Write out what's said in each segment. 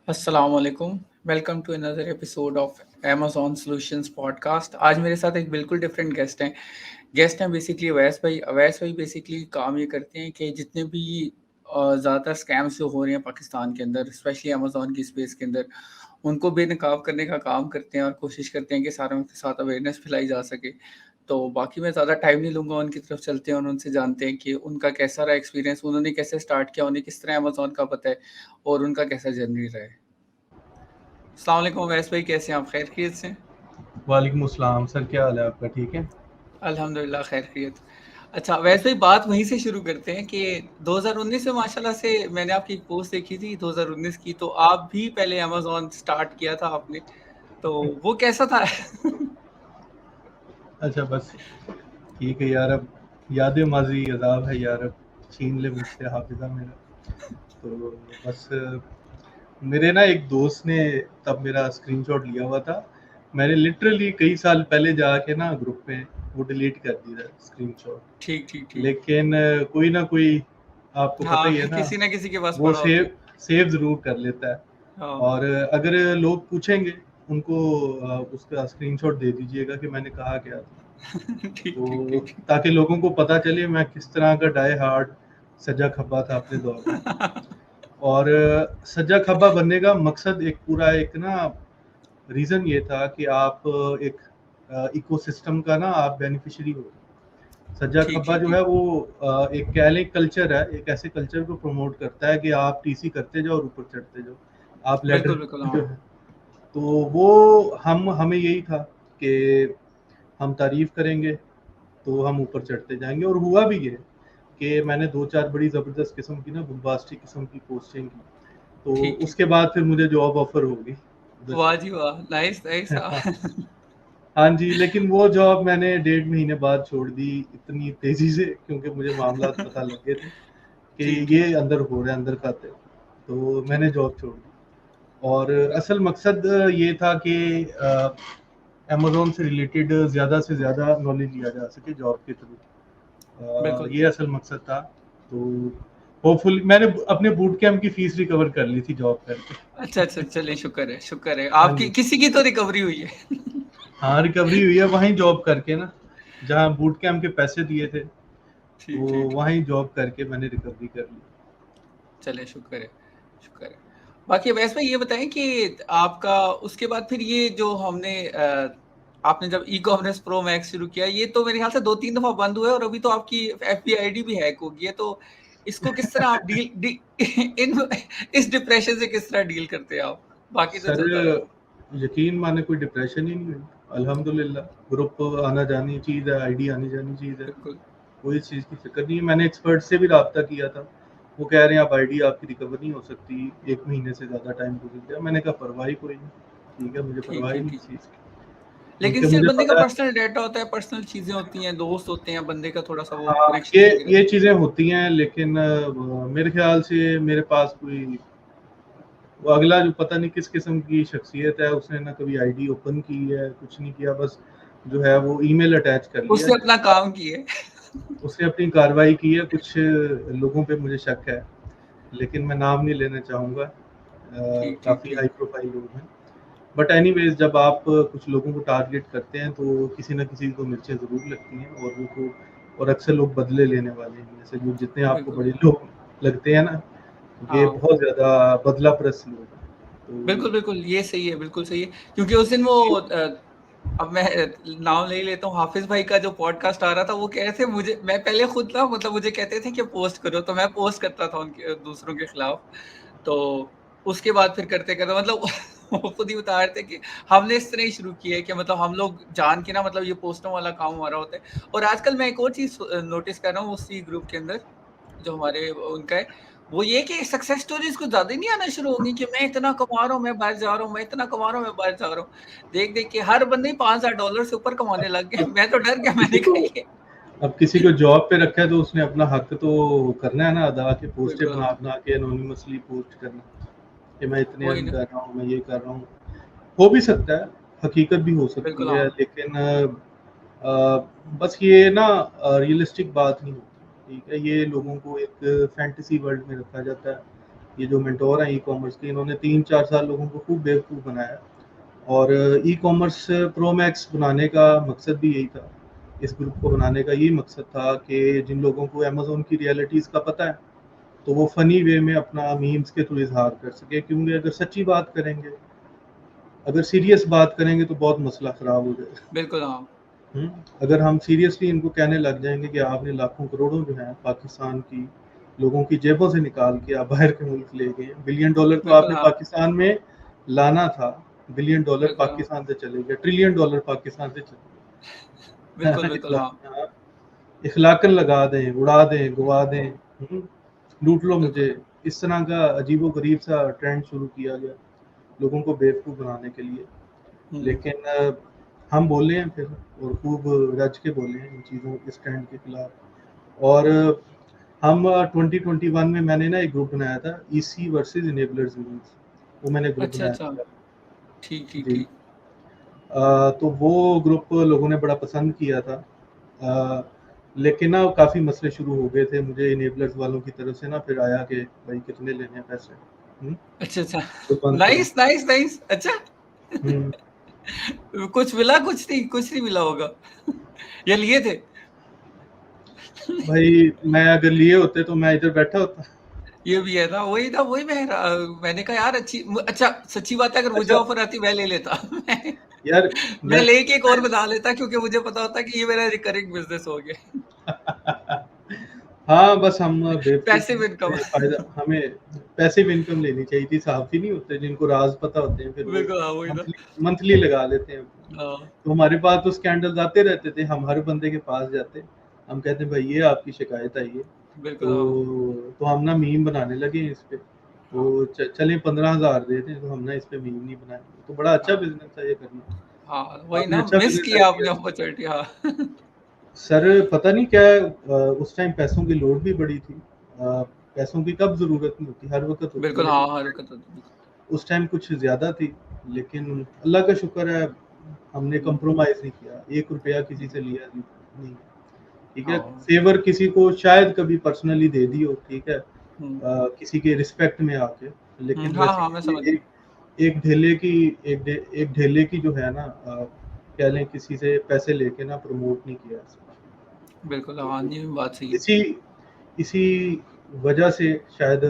अस्सलामुअलैकुम। Welcome to another episode of Amazon solutions podcast. आज मेरे साथ एक बिल्कुल डिफरेंट गेस्ट हैं बेसिकली अवैस भाई। अवैस भाई बेसिकली काम ये करते हैं कि जितने भी ज़्यादातर स्कैम्स जो हो रहे हैं पाकिस्तान के अंदर, स्पेशली अमेज़न की स्पेस के अंदर, उनको बेनकाब करने का काम करते हैं और कोशिश करते हैं कि सारों के साथ अवेयरनेस फैलाई जा सके। तो बाकी मैं ज़्यादा टाइम नहीं लूँगा, उनकी तरफ चलते हैं और उनसे जानते हैं कि उनका कैसा रहा एक्सपीरियंस, उन्होंने कैसे स्टार्ट किया, उन्हें किस तरह अमेज़न का पता है और उनका कैसा जर्नी रहा है। अस्सलाम वालेकुम अवैस भाई, कैसे हैं आप? खैरियत से हैं? वालेकुम अस्सलाम सर, क्या हाल है आपका? ठीक है। अल्हम्दुलिल्लाह खैरियत। अच्छा अवैस भाई, बात वहीं से शुरू करते हैं कि 2019 में माशाल्लाह से मैंने आपकी एक पोस्ट देखी थी 2019 की, तो आप भी पहले अमेज़न स्टार्ट किया था आपने, तो वो कैसा था? अच्छा बस ठीक है यार, अब याद माजी अजाब है यार, अब छीन ले मुझसे हाफिजा मेरा। तो बस मेरे ना एक दोस्त ने तब मेरा स्क्रीनशॉट लिया हुआ था। मैंने लिटरली कई साल पहले जाके ना ग्रुप में वो डिलीट कर दिया स्क्रीनशॉट। ठीक, ठीक, ठीक। लेकिन कोई ना कोई, आपको पता हाँ, ही है ना, किसी न किसी के पास वो पड़ा होता है। सेव जरूर कर लेता है। हाँ। और अगर लोग पूछेंगे उनको उसका स्क्रीनशॉट दे दीजिएगा कि मैंने कहा क्या था, ठीक, ठीक, तो ठीक, ठीक। ताकि लोगों को पता चले मैं किस तरह का डाई हार्ड सज्जा खब्बा था अपने दौर में। और सज्जा खब्बा बनने का मकसद एक पूरा एक ना रीज़न ये था कि आप एक इकोसिस्टम का ना आप बेनिफिशियरी हो। सज्जा ठीक, खब्बा ठीक, जो ठीक। है वो एक कह लें कल्चर है, एक ऐसे कल्चर को प्रमोट करता है कि आप टीसी करते जाओ और ऊपर चढ़ते जाओ, आप बिल्कुल, लैडर बिल्कुल, जो हाँ। है। तो वो हमें यही था कि हम तारीफ करेंगे तो हम ऊपर चढ़ते जाएंगे, और हुआ भी ये कि मैंने 2-4 बड़ी ज़बरदस्त किस्म की ना बम्बास्टिक किस्म की पोस्टिंग की, तो ठीक, ठीक, उसके ठीक। बाद फिर मुझे जॉब ऑफर हो गई उधर वाह से। जी वाह! नाइस, नाइस हाँ, हाँ। हाँ जी, लेकिन वो जॉब मैंने 1.5 महीने बाद छोड़ दी इतनी तेज़ी से, क्योंकि मुझे मामलात पता लग गए थे ठीक, कि ठीक, ये अंदर हो रहा है, अंदर खाते। तो ठीक, मैंने ठीक। जॉब छोड़ दी। और असल मकसद ये था कि अमेज़न से रिलेटेड ज़्यादा से ज़्यादा नॉलेज लिया जा सके जॉब के थ्रू। बिल्कुल। ये असल मकसद था। तो होपफुली मैंने अपने बूट कैंप की फीस रिकवर कर ली थी जॉब अच्छा, अच्छा, करके। चलिए शुक्र है, शुक्र है। हाँ आपकी जी। किसी की तो रिकवरी हुई है। हाँ, रिकवरी हुई है वहीं जॉब करके ना, जहाँ बूट कैंप के पैसे दिए थे, तो ठीक, ठीक, ठीक। वहीं जॉब करके मैंने रिकवरी कर ली। चलिए शुक्र है, शुक्र है। बाकी अवैस भाई ये बताएँ कि आपका उसके बाद फिर ये जो हमने आपने जब ई-कॉमर्स प्रो मैक्स शुरू किया, ये तो मेरे ख्याल से 2-3 दफ़ा बंद हुआ है और अभी तो आपकी एफबी आईडी भी हैक हो गई है, तो इसको किस तरह आप डील डी इन इस डिप्रेशन से किस तरह डील करते हैं आप? बाकी तो सर, चलता रहता है। यकीन माने कोई डिप्रेशन ही नहीं हुई, अल्हम्दुलिल्लाह। ग्रुप आना जानी चीज़ है, आईडी आनी जानी चीज़ है, बिल्कुल। कोई चीज़ की फिक्र नहीं है। मैंने एक्सपर्ट से भी राब्ता किया था, वो कह रहे हैं अब आईडी आपकी रिकवर नहीं हो सकती, 1 महीने से ज़्यादा टाइम गुजर गया। मैंने कहा परवाह ही कोई नहीं, ठीक है, मुझे ठीक, परवाह ही ठीक, नहीं ठीक। इस चीज़ की, लेकिन क्योंकि स्टिल मुझे बंदे का पता है। पर्सनल डाटा होता है, पर्सनल चीज़ें होती हैं, दोस्त होते हैं, बंदे का थोड़ा-सा वो हाँ, कनेक्शन सही ये रहता है। चीज़ें होती हैं, लेकिन मेरे ख्याल से मेरे पास कोई वो अगला जो पता नहीं किस किस्म की शख्सियत है, उसने ना कभी आईडी ओपन की है, कुछ नहीं किया, बस जो है वो ईमेल अटैच कर लिया। उसने अपना काम किया है। उसने अपनी कार्रवाई की है। कुछ लोगों पे मुझे शक है, लेकिन मैं नाम नहीं लेना चाहूँगा। ठीक, ठीक, काफ़ी ठीक। हाई प्रोफाइल लोग हैं। बट एनीवेज़, जब आप कुछ लोगों को टारगेट करते हैं, तो किसी न किसी को मिर्चें ज़रूर लगती हैं, और वो तो और अक्सर लोग बदले लेने वाले हैं। जैसे जो जितने आपको बिल्कुल। बड़े लोग लगते हैं ना, ये हाँ। बहुत ज़्यादा बदलाप्रस्त लोग हैं। तो बिल्कुल, बिल्कुल, ये सही है, बिल्कुल सही है। क्योंकि उस दिन वो अब मैं नाम ले ही लेता हूँ, हाफ़िज़ भाई का जो पॉडकास्ट आ रहा था, वो कह रहे थे मुझे मैं पहले खुद ना मतलब मुझे कहते थे कि पोस्ट करो, तो मैं पोस्ट करता था उनके दूसरों के खिलाफ। तो उसके बाद फिर करते-करते मतलब वो खुद ही बता रहे थे कि हमने इस तरह ही शुरू किया है कि मतलब हम लोग जान के ना मतलब ये पोस्टों वाला काम हमारा होता है। और आजकल मैं एक और चीज़ नोटिस कर रहा हूँ उसी ग्रुप के अंदर जो हमारे उनका है, वो ये कि सक्सेस स्टोरीज़ कुछ ज़्यादा ही नहीं आना शुरू हो गई कि मैं इतना कमा रहा हूँ, मैं बाहर जा रहा हूँ, मैं इतना कमा रहा हूँ, मैं बाहर जा रहा हूँ। देख-देख के हर बंदे ही $5000 से ऊपर कमाने लग गए। अब मैं तो डर अब गया, मैंने किसी को कहा ये अब किसी को जॉब पे रखा है, तो उसने अपना हक तो करना है ना अदा, कि पोस्टें बिल्कुल, बना-बना के एनोनिमसली पोस्ट करना कि मैं इतने वही अर्न ना। कर रहा हूँ, मैं ये कर रहा हूँ। हो भी सकता है, हकीकत भी हो सकती बिल्कुल, है, हाँ। लेकिन बस ये ना रियलिस्टिक बात नहीं होती, ठीक है? ये लोगों को एक फैंटेसी वर्ल्ड में रखा जाता है, ये जो मेंटोर हैं ई कॉमर्स के, इन्होंने 3-4 साल लोगों को खूब बेवकूफ़ बनाया। और ई कॉमर्स प्रो मैक्स बनाने का मकसद भी यही था। इस ग्रुप को बनाने का यही मकसद था कि जिन लोगों को अमेज़न की रियलिटीज़ का पता है, तो वो फ़नी वे में अपना मीम्स के थ्रू इज़हार कर सके। क्योंकि अगर सच्ची बात करेंगे, अगर सीरियस बात करेंगे तो बहुत मसला ख़राब हो जाएगा। बिल्कुल हाँ। अगर हम सीरियसली इनको कहने लग जाएंगे कि आपने लाखों करोड़ों जो है पाकिस्तान की लोगों की जेबों से निकाल के आप बाहर के मुल्क ले गए, बिलियन डॉलर तो बिल्कुल आपने हाँ। पाकिस्तान में लाना था, बिलियन डॉलर बिल्कुल हाँ। पाकिस्तान से चले गए, ट्रिलियन डॉलर पाकिस्तान से बिल्कुल चले बिल्कुल हाँ। गए। इखलाकन लगा दें, उड़ा दें, गुवा दें, लूट लो मुझे, बिल्कुल। इस तरह का अजीबो गरीब सा ट्रेंड शुरू किया गया लोगों को बेवकूफ़ बनाने के लिए। लेकिन हम बोले हैं फिर, और खूब रज के बोले हैं इन चीज़ों, इस ट्रेंड के खिलाफ। और हम 2021 में मैंने ना एक ग्रुप बनाया था, ईसी वर्सेस इनेबलर्स मीम्स, वो मैंने ग्रुप अच्छा बनाया अच्छा। था। ठीक ठीक जी। ठीक। तो वो ग्रुप लोगों ने बड़ा पसंद किया था। लेकिन ना काफ़ी मसले शुरू हो गए थे, मुझे इनेबलर्स वालों की तरफ से ना फिर आया कि भाई कितने लेने हैं पैसे, अच्छा अच्छा। तो बंद करो। Nice nice nice. अच्छा। हम्म, कुछ मिला, कुछ नहीं मिला होगा। या लिए थे। भाई मैं अगर लिए होते तो मैं इधर बैठा होता। ये भी है ना, वही मैंने कहा यार अच्छा सच्ची बात है, अगर मुझे अच्छा ऑफर आती मैं ले लेता। यार, मैं मैं लेके एक और बना लेता, क्योंकि मुझे पता होता कि ये मेरा रिकरिंग बिजनेस हो गया। हाँ, बस हम बेवकूफ़ पैसिव हैं, इनकम। हमें पैसिव इनकम लेनी चाहिए थी। साहब ही नहीं होते जिनको राज़ पता होते हैं, फिर वो बिल्कुल हाँ, वही ना। मंथली मंथली लगा लेते हैं। हाँ, तो हमारे पास तो स्कैंडल्स आते रहते थे, हम हर बंदे के पास जाते, हम कहते भाई ये आपकी शिकायत आई है, बिल्कुल हाँ। तो हम ना मीम बनाने लगे इस पे, हाँ तो चलें 15,000 दे दें, तो हम ना इस पे मीम नहीं बनाएंगे। तो बड़ा अच्छा हाँ। बिजनेस था ये करना। हाँ वही आपने ना, अच्छा मिस बिजनेस किया आइडिया आपने दिया अपॉर्चुनिटी हाँ। सर। पता नहीं क्या उस टाइम पैसों की लोड भी बड़ी थी। पैसों की कब जरूरत नहीं होती, हर वक्त होती है, बिल्कुल लेकिन हाँ, हर वक्त होती बिल्कुल। उस टाइम कुछ ज्यादा थी। लेकिन अल्लाह का शुक्र है, हमने हम्म, कंप्रोमाइज नहीं किया, 1 रुपया किसी से लिया नहीं। ठीक है, हाँ। फेवर किसी को शायद कभी पर्सनली दे दी हो, ठीक है, हम्म, किसी के रिस्पेक्ट में आके। लेकिन हाँ वैसे हाँ, मैं समझ गया। एक ढेले की एक ढेले की जो है ना, कह लें किसी से पैसे लेके ना प्रमोट नहीं किया ऐसा। बिल्कुल हाँ, तो ये बात सही है। इसी इसी वजह से शायद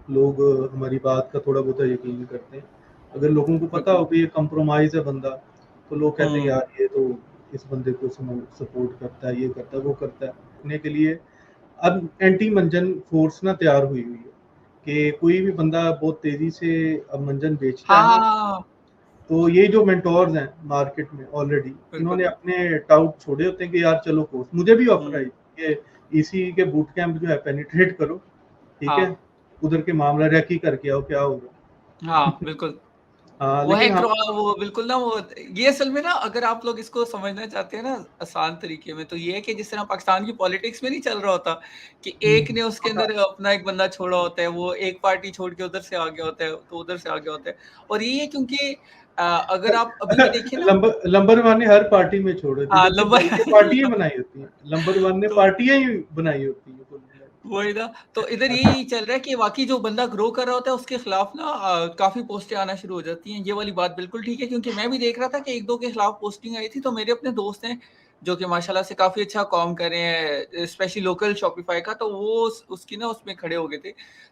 लोग हमारी बात का थोड़ा बहुत यकीन करते हैं। अगर लोगों को पता बिल्कुल। हो कि ये कंप्रोमाइज है बंदा, तो लोग कहते हैं हम्म। यार ये तो इस बंदे को सपोर्ट करता है, ये करता है, वो करता है, रखने के लिए। अब एंटी मंजन फोर्स ना तैयार हुई हुई है कि कोई भी बंदा बहुत तेजी से अब मंजन बेचता है ना, हाँ। तो ये जो मेंटोर्स हैं मार्केट में ऑलरेडी, बिल्कुल इन्होंने बिल्कुल। अपने टाउट छोड़े होते हैं कि यार चलो कोर्स, मुझे भी ऑफर आई हम्म। कि इसी के बूट कैंप जो है पेनिट्रेट करो, ठीक है, हाँ उधर के मामला रेकी करके आओ, क्या होगा। हाँ बिल्कुल। हाँ, वो है लेकिन हम वो बिल्कुल ना, वो ये असल में ना, अगर आप लोग इसको समझना चाहते हैं ना आसान तरीके में, तो ये है कि जिस तरह पाकिस्तान की पॉलिटिक्स में नहीं चल रहा होता कि एक ने उसके हाँ, अंदर अपना एक बंदा छोड़ा होता है, वो एक पार्टी छोड़ के उधर से आ गया होता है, तो उधर से आ गया होता है। और ये है क्योंकि अगर आप अभी भी देखिए ना। नंबर वन ने हर पार्टी में छोड़ो, हाँ, जिधर से लंबा। ये पार्टियां बनाई होती हैं, नंबर वन ने तो पार्टियां ही बनाई होती हैं कुल मिला वही ना, तो इधर यही चल रहा है कि वाकई जो बंदा ग्रो कर रहा होता है उसके खिलाफ ना काफ़ी पोस्टें आना शुरू हो जाती हैं। ये वाली बात बिल्कुल ठीक है, क्योंकि मैं भी देख रहा था कि 1-2 के खिलाफ पोस्टिंग आई थी, तो मेरे अपने दोस्त हैं जो कि माशाल्लाह से काफ़ी अच्छा काम कर रहे हैं, स्पेशली लोकल शॉपिफाई का, तो वो उसकी ना उसमें खड़े हो गए थे।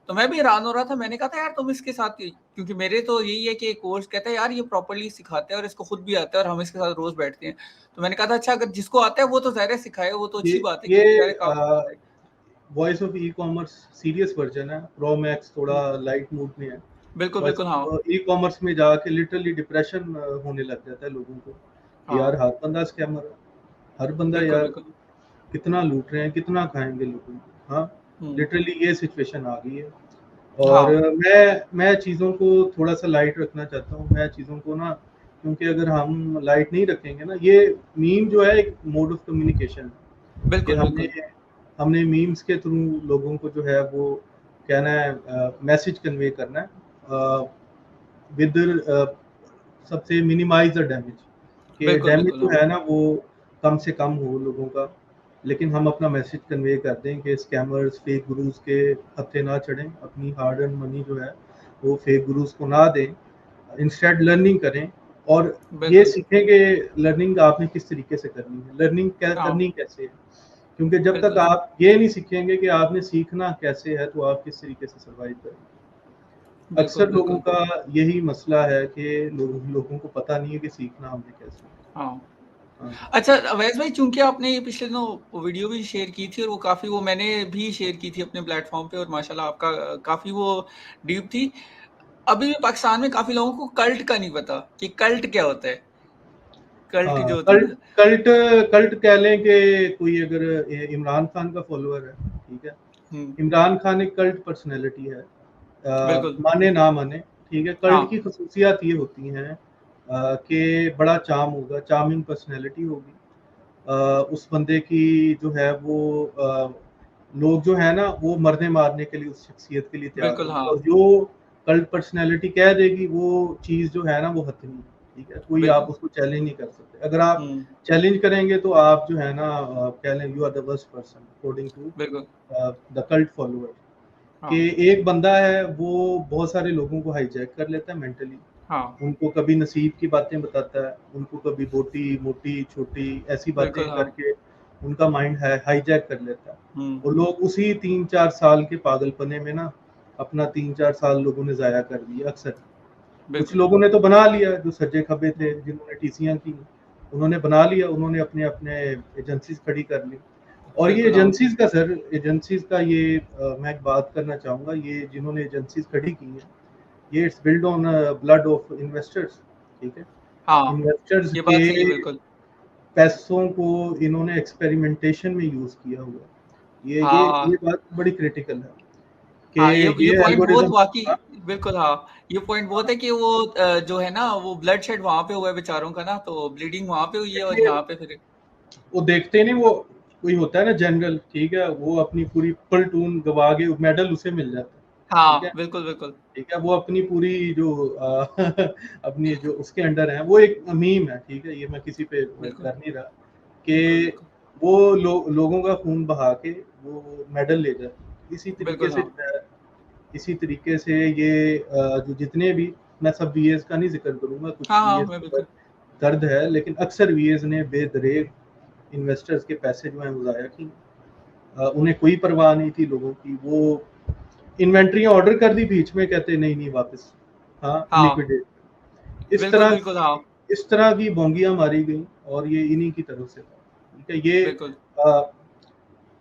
तो मैं भी हैरान हो रहा था, मैंने कहा था यार तुम इसके साथ क्योंकि मेरे तो यही है कि कोर्स कहता है यार ये प्रॉपर्ली सिखाते हैं और इसको खुद भी आता है और हम इसके साथ रोज़ बैठते हैं। तो मैंने कहा था अच्छा, अगर जिसको आता है वो तो ज़ाहिर है सिखाए, वो तो अच्छी बात है ये क्योंकि ज़ाहिर है काम तो है। Voice of e commerce serious version है, प्रो मैक्स थोड़ा हुँ। लाइट मूड में है। बिल्कुल, बस बिल्कुल, हाँ। ई कॉमर्स में जाके लिटरली डिप्रेशन होने लग जाता है लोगों को कि यार हाँ, हर बंदा स्कैमर है, हर बंदा बिल्कुल, यार बिल्कुल। कितना लूट रहे हैं, कितना खाएंगे लोगों को। हाँ, हुँ, लिटरली ये सिचुएशन आ गई है। और हाँ, मैं चीज़ों को थोड़ा सा लाइट रखना चाहता हूँ, मैं चीज़ों को ना, क्योंकि अगर हम लाइट नहीं रखेंगे ना, ये मीम जो है एक मोड ऑफ कम्युनिकेशन है कि बिल्कुल, हमने बिल्कुल। हमने मीम्स के थ्रू लोगों को जो है वो कहना है, मैसेज कन्वे करना है विद सबसे मिनिमाइज द डैमेज, कि बिल्कुल, डैमेज बिल्कुल, जो हाँ। है ना वो कम से कम हो लोगों का। लेकिन हम अपना मैसेज कन्वे कर दें कि स्कैमर्स फेक गुरुज के हत्थे ना चढ़ें, अपनी हार्ड अर्न मनी जो है वो फेक गुरुज को ना दें, इंस्टेड लर्निंग करें और ये बिल्कुल। सीखें कि लर्निंग आपने किस तरीके से करनी है, लर्निंग क्या हाँ, करनी कैसे है। क्योंकि जब तक बिल्कुल, आप ये नहीं सीखेंगे कि आपने सीखना कैसे है तो आप किस तरीके से सर्वाइव करेंगे। बिल्कुल, अक्सर लोगों बिल्कुल। का यही मसला है कि लोगों को पता नहीं है कि सीखना हमने कैसे है। हाँ। हाँ अच्छा अवैस भाई, चूँकि आपने ये पिछले दिनों वीडियो भी शेयर की थी और वो काफ़ी, वो मैंने भी शेयर की थी अपने प्लेटफ़ॉर्म पे और माशाल्लाह आपका काफ़ी वो डीप थी। अभी भी पाकिस्तान में काफ़ी लोगों को कल्ट का नहीं पता कि कल्ट क्या होता है? कल्ट हाँ, जो होता है कल्ट ना। कल्ट कल्ट कह लें कि कोई अगर इमरान खान का फॉलोअर है, ठीक है, हुँ, इमरान खान एक कल्ट पर्सनैलिटी है, बिल्कुल। माने ना माने, ठीक है। कल्ट की हाँ, खसूसियात ये होती हैं कि बड़ा चार्म होगा, चार्मिंग पर्सनैलिटी होगी, उस बंदे की जो है वो लोग जो है ना वो मरने मारने के लिए उस शख्सियत के लिए तैयार बिल्कुल, होंगे, हाँ, और जो कल्ट पर्सनैलिटी कह देगी वो चीज़ जो है ना वो हतमी, ठीक है, कोई आप बिल्कुल। उसको चैलेंज नहीं कर सकते। अगर आप हुँ, चैलेंज करेंगे तो आप जो है ना कह लें you are the worst person according to बिल्कुल। The cult follower. कि हाँ, एक बंदा है वो बहुत सारे लोगों को हाईजैक कर लेता है मेंटली, हाँ, उनको कभी नसीब की बातें बताता है, उनको कभी बोटी मोटी छोटी ऐसी बातें बिल्कुल, हाँ। करके उनका माइंड है हाईजैक कर लेता है। हुँ, और लोग उसी 3-4 साल के पागलपने में ना अपना 3-4 साल लोगों ने जाया कर दिया अक्सर। कुछ बिल्कुल। लोगों ने तो बना लिया, जो सज्जे खब्बे थे हुँ, जिन्होंने टीसियां की, उन्होंने बना लिया, उन्होंने अपने अपने एजेंसीज खड़ी कर ली। और ये बिल्कुल, हाँ। एजेंसीज का सर, एजेंसीज का ये मैं एक बात करना चाहूँगा, ये जिन्होंने एजेंसीज खड़ी की हैं, ये it's build on blood of investors, ठीक है। हाँ, इन्वेस्टर्स ये के बात सही है बिल्कुल। पैसों को इन्होंने एक्सपेरिमेंटेशन में यूज़ किया हुआ है। ये हाँ, बात बड़ी क्रिटिकल है कि हाँ, ये ये पॉइंट बहुत एल्गोरिदम। वाक़ई हाँ, बिल्कुल, हाँ। ये पॉइंट बहुत हाँ, है कि वो जो है ना वो ब्लडशेड वहाँ पे हुआ है बेचारों का ना, तो ब्लीडिंग वहाँ पे हुई है और देखिए यहाँ पे फिर वो देखते नहीं, वो कोई होता है ना जनरल, ठीक है, वो अपनी पूरी प्लटून गवा के मेडल उसे मिल जाता है, ठीक है, हाँ, बिल्कुल, बिल्कुल। ठीक है, वो अपनी पूरी जो अपनी जो उसके अंडर है, वो एक मीम है, ठीक है, ये मैं किसी पे बिल्कुल, कर नहीं रहा बिल्कुल, कि बिल्कुल। वो लोगों का खून बहा के वो मेडल ले जाते हैं। इसी तरीके बिल्कुल, से हाँ। जो है, इसी तरीके से ये जो जितने भी, मैं सब वीएस का नहीं जिक्र करूंगा, कुछ हाँ, हाँ, वीएस मैं का बिल्कुल दर्द है, लेकिन अक्सर वीएस ने बेदरेग इन्वेस्टर्स के पैसे जो हैं वो ज़ाया की। उन्हें कोई परवाह नहीं थी लोगों की, वो इन्वेंट्री ऑर्डर कर दी, बीच में कहते नहीं नहीं वापस, हाँ हाँ, लिक्विडेट। बिल्कुल, बिल्कुल, हाँ, इस तरह की बोंगियां मारी गई, और ये इन्हीं की तरफ से था, ठीक है। ये बिल्कुल,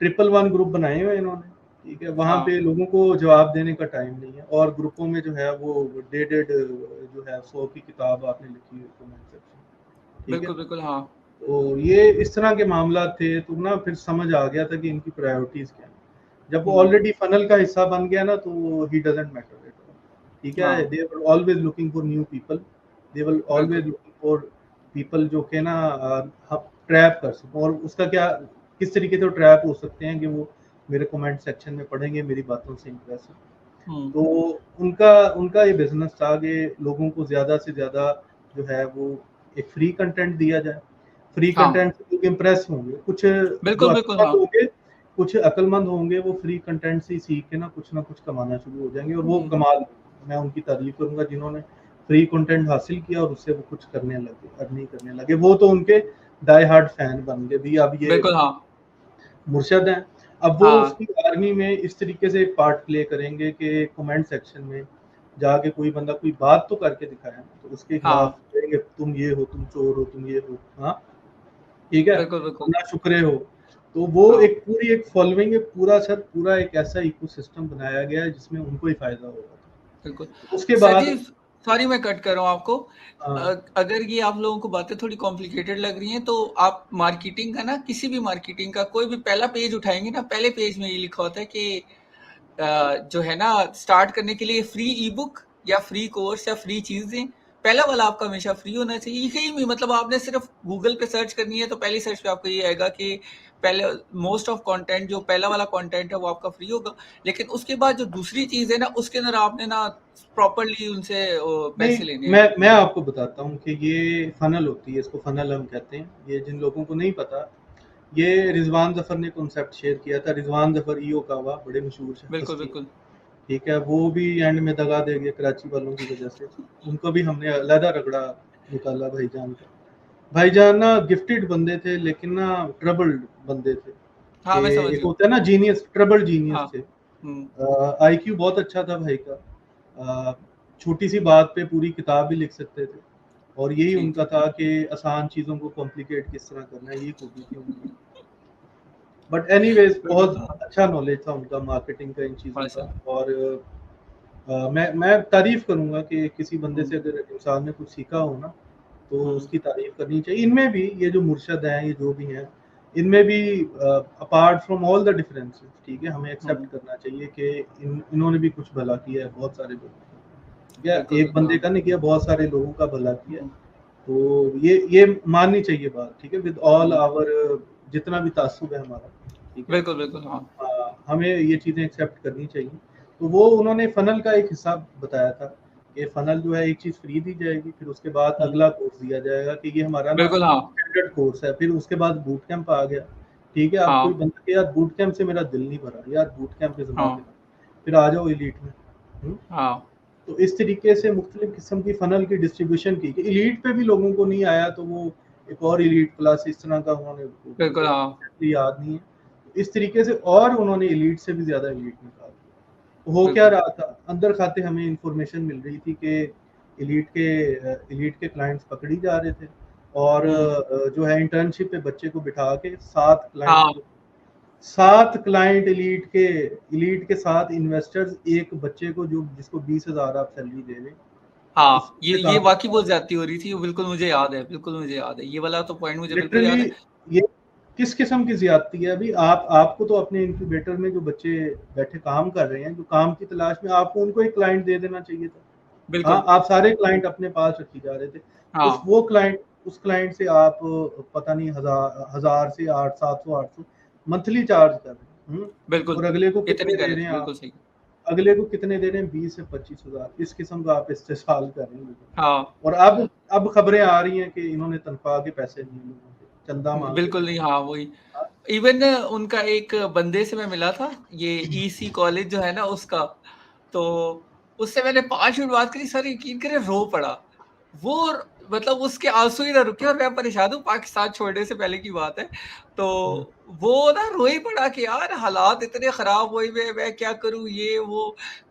111 ग्रुप बनाए हुए इन्होंने, ठीक है, वहां हाँ, पे लोगों को जवाब देने का टाइम नहीं है, और ग्रुपों में जो है वो डेडेड जो है 100 की किताब आपने लिखी है कमेंट सेक्शन, ठीक है। बिल्कुल, बिल्कुल, हाँ। तो ये इस तरह के मामला थे, तो ना फिर समझ आ गया था कि इनकी प्रायोरिटीज क्या है। जब वो हुँ, ऑलरेडी फनल का हिस्सा बन गया ना, तो ही डजंट मैटर एट ऑल, ठीक है। हाँ, they were always looking for new people, they were always बिल्कुल, लुकिंग फॉर पीपल जो के ना ट्रैप कर सकें। और उसका क्या, किस तरीके से ट्रैप हो सकते हैं कि वो मेरे कमेंट सेक्शन में पढ़ेंगे, मेरी बातों से इम्प्रेस हैं। हुँ, तो उनका उनका ये बिजनेस था कि लोगों को ज्यादा से ज्यादा जो है वो एक फ्री कंटेंट दिया जाए। फ्री हाँ, कंटेंट से लोग इम्प्रेस होंगे, कुछ जो बिल्कुल, बिल्कुल, अक्लमंद हाँ। होंगे, कुछ अक्लमंद होंगे, वो फ्री कंटेंट से ही सीख के ना कुछ कमाना शुरू हो जाएंगे, और वो हुँ, कमाल, मैं उनकी तारीफ करूंगा जिन्होंने फ्री कंटेंट हासिल किया और उससे वो कुछ करने लगे, अर्निंग करने लगे। वो तो उनके डाई हार्ड फैन बन गए भी, अब ये बिल्कुल, हाँ, मुर्शद हैं। अब वो हाँ, उसकी आर्मी में इस तरीके से पार्ट प्ले करेंगे कि कमेंट सेक्शन में जाके कोई बंदा कोई बात तो करके दिखाया ना, तो उसके हाँ, खिलाफ कहेंगे तुम ये हो, तुम चोर हो, तुम ये हो, हाँ, ठीक है, बिल्कुल, तुम बिल्कुल, ना शुक्रे हो। तो वो हाँ, एक पूरी एक फॉलोइंग है, पूरा सर पूरा एक ऐसा इकोसिस्टम बनाया गया है जिसमें उनको ही फायदा होगा। बिल्कुल। उसके सर बाद जी, सॉरी मैं कट कर रहा हूँ आपको। हाँ, अगर ये आप लोगों को बातें थोड़ी कॉम्प्लिकेटेड लग रही हैं, तो आप मार्केटिंग का ना, किसी भी मार्केटिंग का कोई भी पहला पेज उठाएँगे ना, पहले पेज में ये लिखा होता है कि जो है ना स्टार्ट करने के लिए फ्री ई बुक या फ्री कोर्स या फ्री चीजें, पहला वाला आपका हमेशा फ्री होना चाहिए। ये कहीं भी मतलब आपने सिर्फ गूगल पे सर्च करनी है तो पहली सर्च पे आपको ये आएगा कि पहले मोस्ट ऑफ कंटेंट, जो पहला वाला कंटेंट है वो आपका फ्री होगा। लेकिन उसके बाद जो दूसरी चीज है ना, उसके अंदर आपने ना प्रॉपरली उनसे नहीं, पैसे लेने हैं। मैं आपको बताता हूँ कि ये फनल होती है, इसको फनल हम कहते हैं। ये जिन लोगों को नहीं पता, ये रिजवान जफर ने कॉन्सेप्ट शेयर किया था। रिजवान जफर ईओकावा बड़े मशहूर बिल्कुल हस्ती हैं, बिल्कुल ठीक है, वो भी एंड में दगा दे गए कराची वालों की वजह से। उनको भी हमने अलहदा रगड़ा निकाला भाईजान का। भाईजान ना गिफ्टेड बंदे थे लेकिन ना ट्रबल्ड बंदे थे। हाँ मैं समझ एक गया होता है ना जीनियस, ट्रबल जीनियस हाँ थे। हम्म आईक्यू बहुत अच्छा था भाई का। छोटी सी बात पे पूरी किताब भी लिख सकते थे, और यही ठीक उनका था कि आसान चीज़ों को कॉम्प्लिकेट किस तरह करना है, यही खूबी थी उनकी। बट एनीवेज बिल्कुल बहुत हाँ अच्छा नॉलेज था उनका मार्केटिंग का, इन चीज़ों का। माशाल्लाह और मैं तारीफ करूंगा कि किसी बंदे से हम्म अगर इंसान ने कुछ सीखा हो ना, तो हम्म उसकी तारीफ करनी चाहिए। इनमें भी ये जो मुर्शद हैं, ये जो भी हैं, इनमें भी apart from all the differences, ठीक है, हमें एक्सेप्ट हम्म, करना चाहिए कि इन्होंने भी कुछ भला किया है बहुत सारे लोगों का। ठीक है, बिल्कुल एक बिल्कुल बंदे हाँ का नहीं किया, बहुत सारे लोगों का भला किया है। हम्म तो ये माननी चाहिए बात, ठीक है, विद ऑल हम्म, आवर जितना भी तासुब है हमारा, ठीक है। बिल्कुल बिल्कुल हाँ हमें ये चीज़ें एक्सेप्ट करनी चाहिए। तो वो उन्होंने फ़नल का एक हिस्सा बताया था कि फ़नल जो है, एक चीज़ फ्री दी जाएगी, फिर उसके बाद हम्म, अगला कोर्स दिया जाएगा कि ये हमारा ना बिल्कुल हाँ स्टैंडर्ड कोर्स है। फिर उसके बाद बूट कैंप आ गया, ठीक है। अब कोई हाँ बंदा कि यार बूट कैंप से मेरा दिल नहीं भरा, यार बूट कैंप इज़ नॉट हाँ इनफ, फिर आ जाओ एलीट में। हुँ? हाँ तो इस तरीके से मुख्तलिफ किस्म की फ़नल की डिस्ट्रीब्यूशन की कि एलीट पे भी लोगों को नहीं आया, तो वो एक और एलीट क्लास इस तरह का उन्होंने, बिल्कुल मुझे हाँ याद नहीं है। तो इस तरीके से और उन्होंने एलीट से भी ज़्यादा एलीट निकाल दिया। तो हो क्या बिल्कुल रहा था, अंदर खाते हमें इंफॉर्मेशन मिल रही थी कि एलीट के क्लाइंट्स पकड़ी जा रहे थे, और हम्म जो है इंटर्नशिप पे बच्चे को बिठा के 7 क्लाइंट हाँ को, 7 क्लाइंट एलीट के 7 इन्वेस्टर्स एक बच्चे को, जो जिसको 20,000 आप सैलरी दे रहे हैं, उस हाँ पे ये काम वाकई करवा बहुत रहे हैं। ज्यादती हो रही थी वो बिल्कुल मुझे याद है बिल्कुल मुझे याद है ये वाला तो पॉइंट मुझे बिल्कुल याद लिटरली है ये किस किस्म की ज्यादती है। अभी आपको तो अपने इंक्यूबेटर में जो बच्चे बैठे काम कर रहे हैं, जो काम की तलाश में, आपको उनको एक क्लाइंट दे देना चाहिए था। हाँ, बिल्कुल आप सारे क्लाइंट अपने पास रखी जा रहे थे। हाँ उस क्लाइंट से आप पता नहीं हजार से 800-700-800 मंथली चार्ज कर रहे हैं। बिल्कुल और अगले को इतने कितने कर दे रहे रहे थे हैं आप? बिल्कुल सही अगले को कितने दे रहे हैं? 20 से 25 हजार, इस किस्म का आप इस्तेसाल कर रहे हैं लोगों हाँ को। और अब खबरें आ रही हैं कि इन्होंने तनख्वाह के पैसे लिए लोगों से, चंदा मांग रहे बिल्कुल नहीं हाँ वही हैं। इवन उनका एक बंदे से मैं मिला था ये ईसी कॉलेज जो है ना उसका तो उससे मैंने 5 मिनट बात करी सर यकीन करें रो पड़ा वो मतलब उसके आंसू ही ना रुके और मैं परेशान हूँ पाकिस्तान छोड़ने से पहले की बात है तो वो ना रो ही पड़ा कि यार हालात इतने खराब हुए मैं क्या करूँ ये वो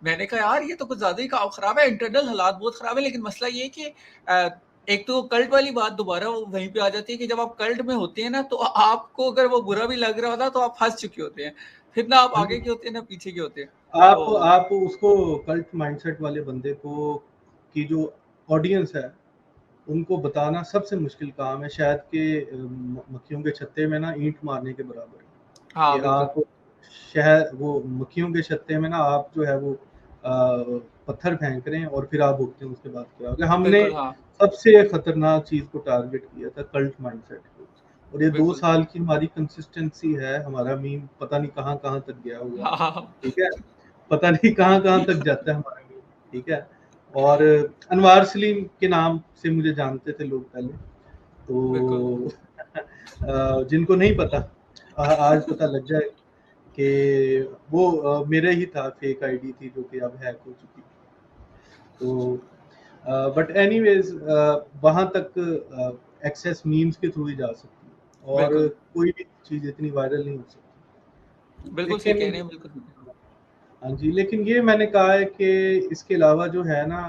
मैंने कहा यार ये तो कुछ ज्यादा ही काम खराब है इंटरनल हालात बहुत खराब है लेकिन मसला ये है कि एक तो कल्ट वाली बात दोबारा वहीं पे आ जाती है कि जब आप कल्ट में होते हैं ना तो आपको अगर वो बुरा भी लग रहा होता तो आप फंस चुके होते हैं फिर ना आप आगे के होते हैं ना पीछे के होते हैं तो आप उसको कल्ट माइंडसेट वाले बंदे को, की जो ऑडियंस है, उनको बताना सबसे मुश्किल काम है शायद कि मक्खियों के छत्ते में ना ईंट मारने के बराबर है। हाँ कि बिल्कुल आप शहर वो मक्खियों के छत्ते में ना, आप जो है वो पत्थर फेंक रहे हैं, और फिर आप भुगते हैं उसके बाद क्या होगा। हमने बिल्कुल हाँ सबसे खतरनाक चीज को टारगेट किया था, कल्ट माइंडसेट को। और ये 2 बिल्कुल साल की हमारी कंसिस्टेंसी है, हमारा मीम पता नहीं कहाँ-कहाँ तक गया हुआ है, हाँ हाँ हाँ, ठीक है? पता नहीं कहाँ-कहाँ तक जाता है हमारा मीम, ठीक है? और अनवार सलीम के नाम से मुझे जानते थे लोग पहले, बिल्कुल तो जिनको नहीं पता, आज पता लग जाए कि वो मेरा ही था, फेक आईडी थी जो कि अब हैक हो चुकी थी। तो बट एनीवेज वहाँ तक एक्सेस मीम्स के थ्रू ही जा सकती है, और बिल्कुल कोई भी चीज़ इतनी वायरल नहीं हो सकती। बिल्कुल सही कह लेकिन रहे हैं बिल्कुल हाँ जी, लेकिन ये मैंने कहा है कि इसके अलावा जो है ना,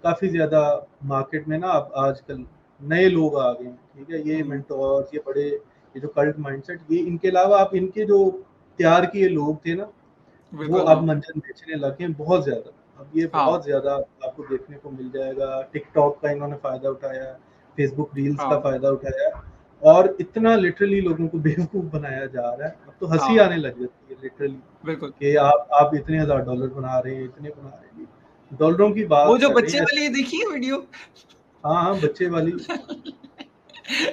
काफ़ी ज़्यादा मार्केट में ना अब आजकल नए लोग आ गए हैं, ठीक है? ये हम्म, मेंटोर्स, ये जो कल्ट माइंडसेट, ये इनके अलावा आप इनके जो तैयार किए लोग थे ना, वो बिल्कुल अब हाँ मंजन बेचने लगे हैं बहुत ज़्यादा। अब ये बहुत हाँ ज़्यादा आपको देखने को मिल जाएगा। टिकटॉक का इन्होंने फ़ायदा उठाया, फेसबुक रील्स का हाँ फ़ायदा उठाया, और इतना लिटरली लोगों को बेवकूफ़ बनाया जा रहा है। अब तो हँसी हाँ आने लग जाती है लिटरली बिल्कुल कि आप इतने हज़ार डॉलर बना रहे हैं, इतने बना रहे हैं। डॉलरों की वो बात जो कर रहे बच्चे हैं। वाली देखी है वीडियो हाँ, हाँ, बच्चे वाली।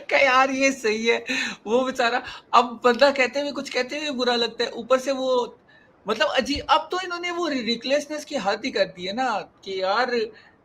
क्या यार ये सही है वो बेचारा अब बंदा कहते हुए कुछ कहते हुए बुरा लगता है ऊपर से वो मतलब अजीब अब तो इन्होंने वो रिडिकुलसनेस की हद ही कर दी है ना कि यार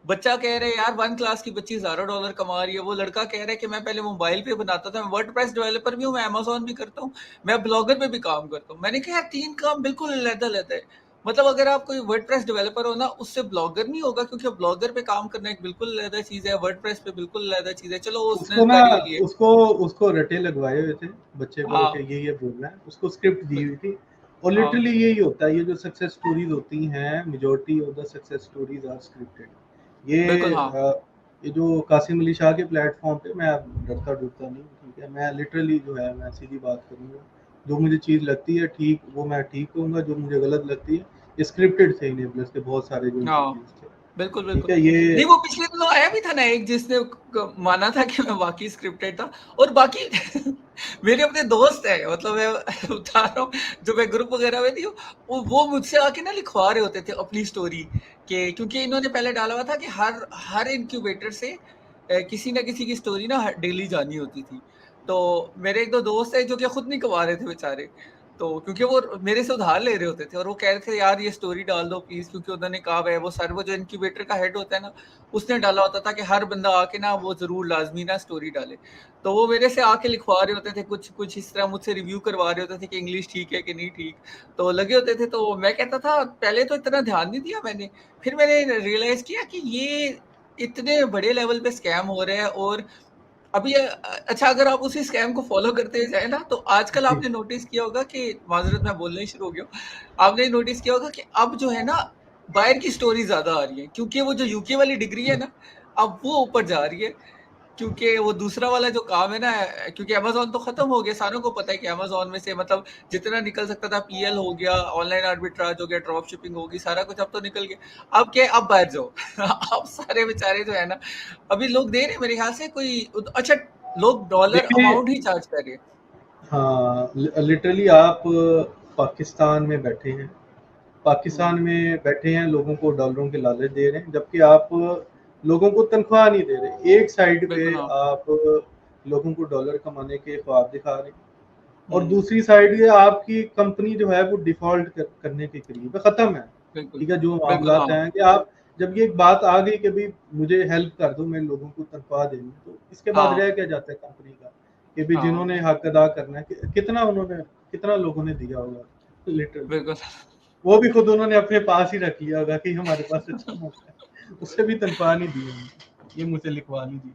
बच्चा कह रहा है यार 1 क्लास की बच्ची $1000 कमा रही है, वो लड़का कह रहा है कि मैं पहले मोबाइल पे बनाता था, मैं वर्डप्रेस डेवलपर भी हूँ, मैं अमेज़न भी करता हूँ, मैं ब्लॉगर पे भी काम करता हूँ। मैंने कहा यार 3 काम बिल्कुल अलग-अलग है। मतलब अगर आप कोई वर्डप्रेस डेवलपर हो ना, उससे ब्लॉगर नहीं होगा, क्योंकि ब्लॉगर पे काम करना एक बिल्कुल अलग चीज़ है, वर्डप्रेस पे बिल्कुल अलग चीज़ है। चलो उसने उसको ना कर ही लिया। उसको उसको रटे लगवाए हुए थे बच्चे को हाँ, कि ये बोलना है, उसको स्क्रिप्ट दी हुई थी। और हाँ, लिटरली यही होता है, ये जो सक्सेस स्टोरीज होती हैं, majority of the success stories are scripted. बिल्कुल हाँ। ये जो कासिम अली शाह के प्लेटफॉर्म पे मैं डरता डरता नहीं, ठीक है, मैं लिटरली जो है मैं सीधी बात करूंगा, जो मुझे चीज़ लगती है ठीक वो मैं ठीक कहूँगा, जो मुझे गलत लगती है ये स्क्रिप्टेड थे इनेबलर्स के बहुत सारे जो हाँ, इंटरव्यूज थे, बिल्कुल, ठीक बिल्कुल। है ये। नहीं, वो पिछले दिनों आया भी था ना एक, जिसने माना था कि मैं वाकई स्क्रिप्टेड था। और बाकी मेरे अपने दोस्त हैं, मतलब मैं बता रहा हूँ, जो मैं ग्रुप वगैरह में थी, वो मुझसे आके ना लिखवा रहे होते थे अपनी स्टोरी के, क्योंकि इन्होंने पहले डाला हुआ था कि हर हर इंक्यूबेटर से किसी ना किसी की स्टोरी ना डेली जानी होती थी। तो मेरे एक दो दोस्त हैं जो कि खुद नहीं कमा रहे थे बेचारे, तो क्योंकि वो मेरे से उधार ले रहे होते थे, और वो कह रहे थे यार ये स्टोरी डाल दो प्लीज, क्योंकि उन्होंने कहा है वो सर, वो जो इनक्यूबेटर का हेड होता है ना, उसने डाला होता था कि हर बंदा आके ना वो जरूर लाजमी ना स्टोरी डाले। तो वो मेरे से आके लिखवा रहे होते थे, कुछ कुछ इस तरह मुझसे रिव्यू करवा रहे होते थे कि इंग्लिश ठीक है कि नहीं ठीक, तो लगे होते थे। तो मैं कहता था पहले तो इतना ध्यान नहीं दिया मैंने, फिर मैंने रियलाइज किया कि ये इतने बड़े लेवल पे स्कैम हो रहे हैं। और अभी अच्छा, अगर आप उसी स्कैम को फॉलो करते जाए ना, तो आजकल आपने नोटिस किया होगा कि, माजरत मैं बोलना ही शुरू हो गया हूँ, आपने नोटिस किया होगा कि अब जो है ना, बाहर की स्टोरी ज्यादा आ रही है, क्योंकि वो जो यूके वाली डिग्री है ना, अब वो ऊपर जा रही है। क्योंकि वो दूसरा वाला जो काम है ना, क्योंकि अमेज़न तो खत्म हो गया, सारों को पता है कि अमेज़न में से मतलब जितना निकल सकता था, पीएल हो गया, ऑनलाइन आर्बिट्राज हो गया, ड्रॉप शिपिंग होगी, सारा कुछ अब तो निकल गया। अब क्या है, अब बाहर जाओ। अब सारे बेचारे जो है ना, अभी लोग दे रहे हैं मेरे ख्याल से कोई, अच्छा, लोग डॉलर देखिए, अमाउंट ही चार्ज कर रहे हैं। हाँ, लिटरली आप पाकिस्तान में बैठे हैं, हम्म, पाकिस्तान में बैठे हैं, लोगों को डॉलरों के लालच दे रहे हैं, जबकि आप लोगों को तनख्वाह नहीं दे रहे। एक साइड पे बिल्कुल हाँ। आप लोगों को डॉलर कमाने के ख्वाब दिखा रहे हैं, और हम्म, दूसरी साइड ये आपकी कंपनी जो है वो डिफॉल्ट करने के करीब है, खत्म है। बिल्कुल, ठीक है, जो बिल्कुल मामला हाँ। हैं कि आप जब ये एक बात आ गई कि भाई मुझे हेल्प कर दो, मैं लोगों को तनख्वाह देनी, तो इसके बाद हाँ, रह क्या जाता है कंपनी का, कि भाई हाँ, जिन्होंने हक अदा करना है कितना लोगों ने दिया होगा लिटरली, बिल्कुल। वो भी खुद उन्होंने अपने पास ही रख लिया होगा कि हमारे पास अच्छा मौका है, उससे भी तनख्वाह नहीं दी उन्होंने, ये मुझे लिखवा नहीं दी।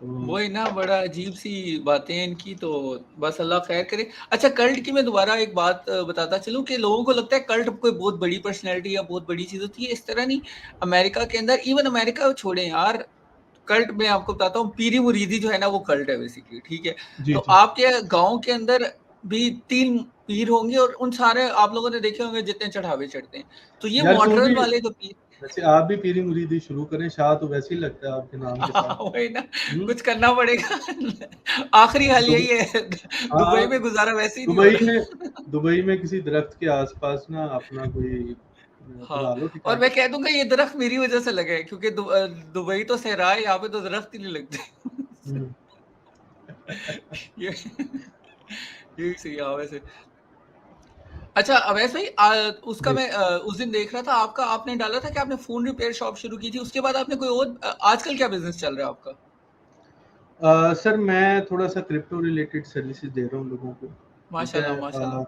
तो वही ना, बड़ा अजीब सी बातें हैं इनकी, तो बस अल्लाह खैर करे। अच्छा, कल्ट की मैं दोबारा एक बात बताता चलूं, कि लोगों को लगता है कल्ट कोई बहुत बड़ी पर्सनैलिटी या बहुत बड़ी चीज होती है, इस तरह नहीं। अमेरिका के अंदर, इवन अमेरिका छोड़े यार, कल्ट मैं आपको बताता हूँ, पीरी मुरीदी जो है ना, वो कल्ट है बेसिकली, ठीक है। जी तो जी। आपके गांव के अंदर भी 3 पीर होंगे, और उन सारे आप लोगों ने देखे होंगे जितने चढ़ावे चढ़ते हैं, तो ये यार तुम मॉन्ट्रियल भी वाले जो पीर। वैसे आप भी पीरी मुरीदी शुरू करें, शाह तो वैसे ही लगता है आपके नाम के साथ। वही ना, हम्म। कुछ करना पड़ेगा। आखिरी हाल दुब, यही है। दुबई हाँ, में गुजारा वैसे ही नहीं हो दुबई में रहा। दुबई में किसी दरख्त के आसपास ना अपना कोई बना हाँ, लो और मैं ठिकाना। कह दूंगा ये दरख्त मेरी वजह से लगे हैं, क्योंकि दुबई तो सहरा है, यहाँ पे तो दरख्त ही नहीं लगते। हम्म। ये यही सही है वैसे। अच्छा अवैस भाई, उसका जी। मैं उस दिन देख रहा था, आपका आपने डाला था कि आपने फोन रिपेयर शॉप शुरू की थी, उसके बाद आपने कोई और आजकल क्या बिजनेस चल रहा है आपका? सर मैं थोड़ा सा क्रिप्टो रिलेटेड सर्विसेज दे रहा हूँ लोगों को, ठीक है। माशाल्लाह, माशाल्लाह।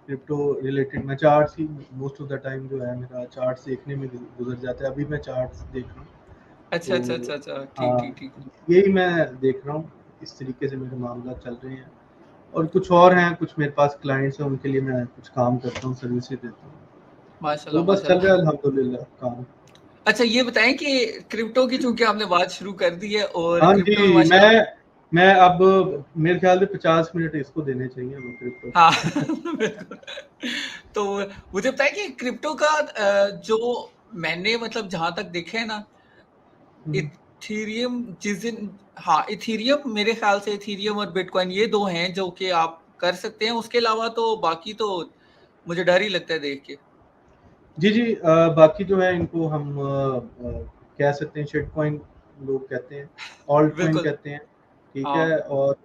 क्रिप्टो रिलेटेड मैं charts he most of the time जो है मेरा चार्ट्स देखने में गुजर जाता है, अभी मैं चार्ट्स देख रहा हूँ। अच्छा, अच्छा, तो अच्छा, अच्छा, ठीक, हाँ, ठीक, ठीक। यही मैं देख रहा हूँ, इस तरीके से मेरे मामला चल रहे हैं। और कुछ और हैं, कुछ मेरे पास क्लाइंट्स हैं, उनके लिए मैं कुछ काम करता हूँ, सर्विसेज देता हूँ। तो माशाल्लाह, बस चल रहा माशाल्लाह। है अल्हम्दुलिल्लाह काम। अच्छा, ये बताएं कि क्रिप्टो की चूंकि आपने बात शुरू कर दी है, और हाँ क्रिप्टो में जी, माशाल्लाह। मैं अब मेरे ख्याल से 50 मिनट इसको देने चाहिए हमें क्रिप्टो हाँ। को। बिल्कुल। तो मुझे बताएं कि क्रिप्टो का जो मैंने मतलब जहां तक देखे है ना, इथीरियम जिस दिन, हाँ, इथीरियम मेरे ख्याल से, इथीरियम और बिटकॉइन ये दो हैं जो कि आप कर सकते हैं, उसके अलावा तो बाकी तो मुझे डर ही लगता है देख के। जी जी। बाकी जो है इनको हम कह सकते हैं शिट कॉइन लोग कहते हैं, ऑल्ट कॉइन बिल्कुल कहते हैं, ठीक हाँ। है। और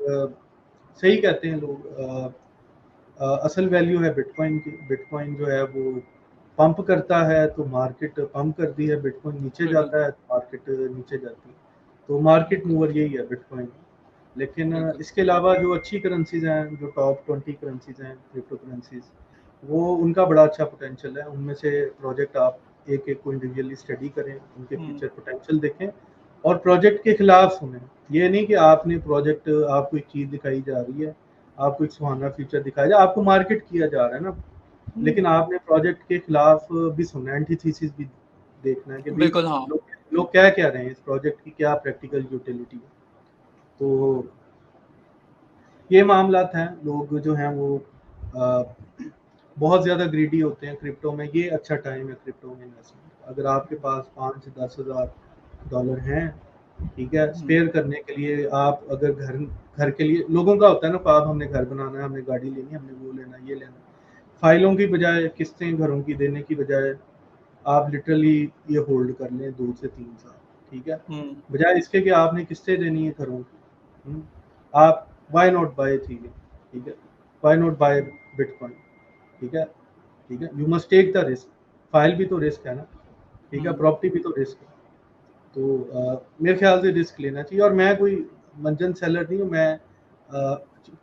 सही कहते हैं लोग। असल वैल्यू है बिटकॉइन की, बिटकॉइन जो है वो पंप करता है तो मार्केट पंप कर दी है, बिटकॉइन नीचे बिल्कुल जाता है तो मार्केट नीचे जाती है। तो मार्केट बिल्कुल मूवर यही है बिटकॉइन। लेकिन बिल्कुल। इसके अलावा जो अच्छी करेंसीज हैं, जो टॉप 20 करेंसीज हैं क्रिप्टो करेंसीज, वो उनका बड़ा अच्छा पोटेंशियल है। उनमें से प्रोजेक्ट आप एक एक को इंडिविजुअली स्टडी करें, उनके फ्यूचर पोटेंशियल देखें और प्रोजेक्ट के खिलाफ सुने। ये नहीं कि आपने प्रोजेक्ट, आपको एक चीज़ दिखाई जा रही है, आपको एक सुहाना फ्यूचर दिखाया जा, आपको मार्केट किया जा रहा है ना, लेकिन आपने प्रोजेक्ट के खिलाफ भी सुनना है, एंटीथीसिस भी देखना है कि भाई बिल्कुल हाँ लोग क्या कह रहे हैं, इस प्रोजेक्ट की क्या प्रैक्टिकल यूटिलिटी है। तो ये मामलात हैं। लोग जो हैं वो बहुत ज़्यादा ग्रीडी होते हैं क्रिप्टो में। ये अच्छा टाइम है क्रिप्टो में इन्वेस्टमेंट। अगर आपके पास 5 से 10 हज़ार डॉलर हैं, ठीक है, स्पेयर करने के लिए, आप अगर घर के लिए, लोगों का होता है ना, आप हमने घर बनाना है, हमने गाड़ी लेनी है, हमने वो लेना, ये लेना, फाइलों की बजाय, किस्तें घरों की देने की बजाय आप लिटरली ये होल्ड कर लें 2 से 3 साल, ठीक है, बजाय इसके कि आपने किस्तें देनी है घरों की। आप वाई नॉट बाय चीज़ें, ठीक है, वाई नॉट बाय बिटकॉइन, ठीक है, ठीक है, you must take the risk. File भी तो रिस्क है ना, ठीक है, प्रॉपर्टी भी तो रिस्क है। तो मेरे ख्याल से रिस्क लेना चाहिए। और मैं कोई मंजन सेलर नहीं हूँ, मैं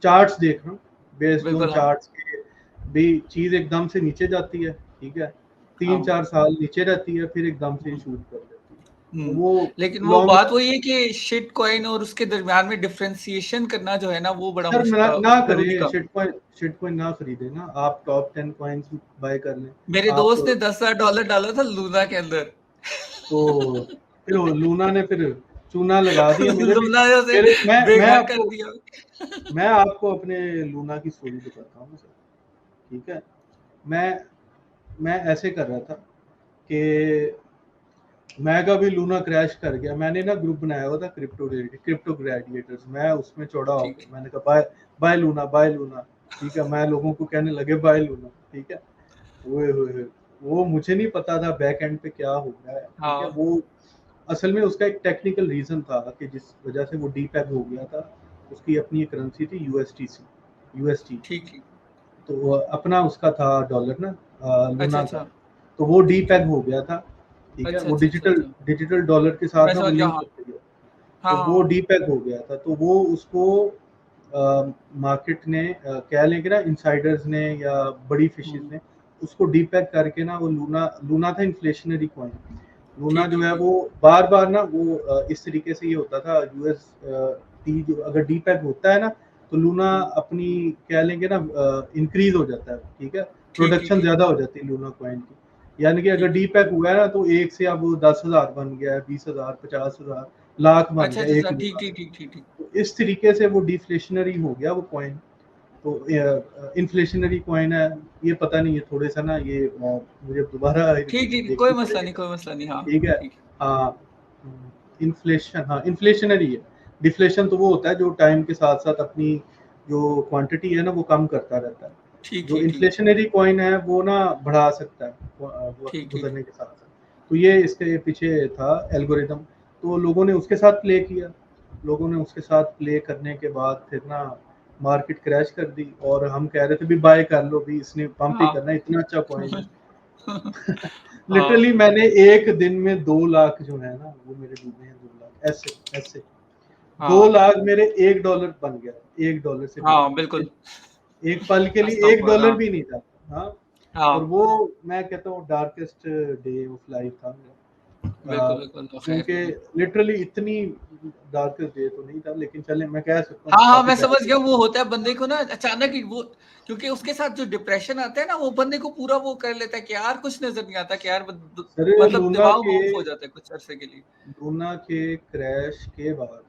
चार्ट्स देख रहा हूँ, बेस्ड ऑन बिल्कुल हाँ चार्ट्स के भी चीज़ एकदम से नीचे जाती है, ठीक है, हाँ 3-4 साल नीचे रहती है, फिर एकदम से शूट कर देती है। तो वो लेकिन वो लॉन्ग बात वही है कि शिट कॉइन और उसके दरमियान में डिफरेंशिएशन करना जो है ना वो बड़ा सर, ना जरूरी करें, काम है। शिट कॉइन ना खरीदे ना, आप टॉप 10 कॉइन्स बाय कर लें। मेरे आप दोस्त ने $10,000 डाला था लूना के अंदर। तो फिर लूना ने फिर चूना लगा दिया मेरे भी। लूना ने उसे मेरे बेघर कर दिया। मैं आपको अपने लूना की स्टोरी बताता हूँ सर, ठीक है। मैं ऐसे कर रहा था कि मैं का भी लूना क्रैश कर गया। मैंने ना ग्रुप बनाया हुआ था क्रिप्टो ग्रेडिएटर्स, मैं उसमें चौड़ा हो ठीक गया। मैंने कहा bye bye Luna, bye Luna, ठीक है। मैं लोगों को कहने लगे बाय लूना, ठीक है। वो मुझे नहीं पता था बैक एंड पे क्या हो रहा है, ठीक है। हाँ वो असल में उसका एक टेक्निकल रीजन था कि जिस वजह से वो डीपैग हो गया था। उसकी अपनी करेंसी थी यूएसटी, ठीक ठीक तो अपना उसका था डॉलर ना, अच्छा लूना का। अच्छा तो वो ठीक है डीपैग हो गया था, ठीक है। अच्छा वो अच्छा अच्छा डिजिटल अच्छा डिजिटल डॉलर के मैं साथ ना वो समझ गया लिंक हाँ हो गया। हाँ तो हाँ वो हाँ, डीपैग हो गया था, तो वो उसको मार्केट ने कह लें कि ना, इनसाइडर्स ने या बड़ी फिशेस हम्म, ने उसको डीपैग करके ना, वो लूना था इन्फ्लेशनरी कॉइन। लूना ठीक जो ठीक है ठीक वो बार बार ना, वो इस तरीके से ये होता था, टी जो अगर डीपैग होता है ना, तो लूना हम्म, अपनी कह लेंगे ना इंक्रीज हो जाता है, ठीक है। ठीक ठीक प्रोडक्शन ठीक ज्यादा हो जाती है लूना कॉइन की। यानी कि अगर ठीक ठीक डीपैग हुआ है ना, तो एक से अब 10,000 बन गया है, 20,000, 50,000, लाख बन अच्छा गया अच्छा एक अच्छा ठीक लूना। ठीक ठीक ठीक ठीक तो इस तरीके से वो डिफ्लेशनरी हो गया वो कॉइन। तो इन्फ्लेशनरी कॉइन है, ये पता नहीं है थोड़े सा ना, ये मुझे दोबारा ठीक ठीक कोई देखनी मसला पड़ेगी, नहीं कोई मसला नहीं हाँ ठीक है। ठीक हाँ, इन्फ्लेशन, हाँ इन्फ्लेशनरी है। डिफ्लेशन तो वो होता है जो टाइम के साथ साथ अपनी जो क्वांटिटी है ना, वो कम करता रहता है। ठीक जो ठीक ठीक इन्फ्लेशनरी कॉइन है वो ना बढ़ा सकता है वक्त ठीक ठीक गुजरने के साथ साथ। तो ये इसके पीछे था एल्गोरिदम। तो लोगों ने उसके साथ प्ले किया। लोगों ने उसके साथ प्ले करने के बाद फिर ना मार्केट क्रैश कर दी, और हम कह रहे थे भी बाय कर लो भी, इसने पंप ही हाँ करना है, इतना अच्छा कॉइन है। हाँ लिटरली मैंने एक दिन में 2 लाख जो है ना, वो मेरे डूबे हैं। 2 लाख ऐसे ऐसे, 2 हाँ लाख मेरे $1 बन गया, $1 से बढ़ हाँ गया। बिल्कुल एक पल के लिए अस्तगफुरुल्लाह $1 हाँ भी नहीं था। हाँ। और हाँ वो मैं कहता हूँ डार्केस्ट डे ऑफ लाइफ था मेरा। बिल्कुल बिल्कुल तो खैर क्योंकि नहीं लिटरली इतनी डार्केस्ट डे तो नहीं था, लेकिन चले मैं कह सकता हूँ हाँ हाँ काफी मैं समझ बेहतर। गया वो होता है बंदे को ना अचानक ही वो क्योंकि उसके साथ जो डिप्रेशन आता है ना वो बंदे को पूरा वो कर लेता है कि यार कुछ नजर नहीं आता कि यार सर, मतलब दिमाग ऑफ हो जाता है कुछ अरसे के लिए लूना के क्रैश के बाद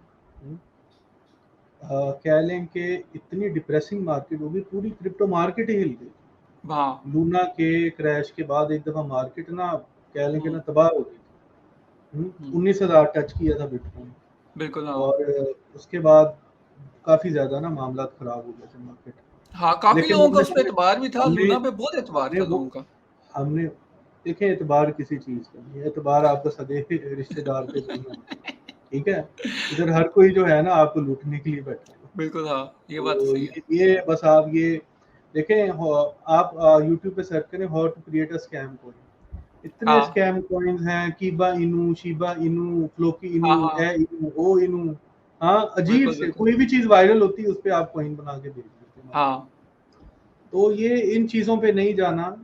कह लें कि इतनी डिप्रेसिंग मार्केट होगी, पूरी क्रिप्टो मार्केट ही हिल गई। हाँ लूना के क्रैश के बाद एक दफा मार्केट ना, कह लें कि ना, तबाह हो गई थी। हम्म, 19,000 टच किया था बिटकॉइन। बिल्कुल हाँ और उसके बाद काफी ज्यादा ना मामला खराब हो गए थे मार्केट। हाँ काफी लेकिन लोगों का हमने उस पर एतबार भी था हमने लूना पे बहुत एतबार हमने था वो लोगों का हमने देखे, एतबार किसी चीज का नहीं है, एतबार आपका सगे रिश्तेदार पे नहीं होता, ठीक है। इधर हर कोई जो है ना, आपको लूटने के लिए बैठा है। बिल्कुल हाँ ये बात तो तो सही है ये बस आप ये देखें आप यूट्यूब पे सर्च करें how to create a scam coin, इतने हाँ स्कैम कॉइन्स हैं, कीबा इनू, शिबा इनू, फ्लोकी हाँ इनू, हाँ, ए इनू, ओ इनू। हाँ, अजीब बिल्कुल से बिल्कुल, कोई भी चीज वायरल होती है उस पे आप कॉइन बना के भेज देते हैं। हाँ तो ये इन चीजों पे नहीं जाना।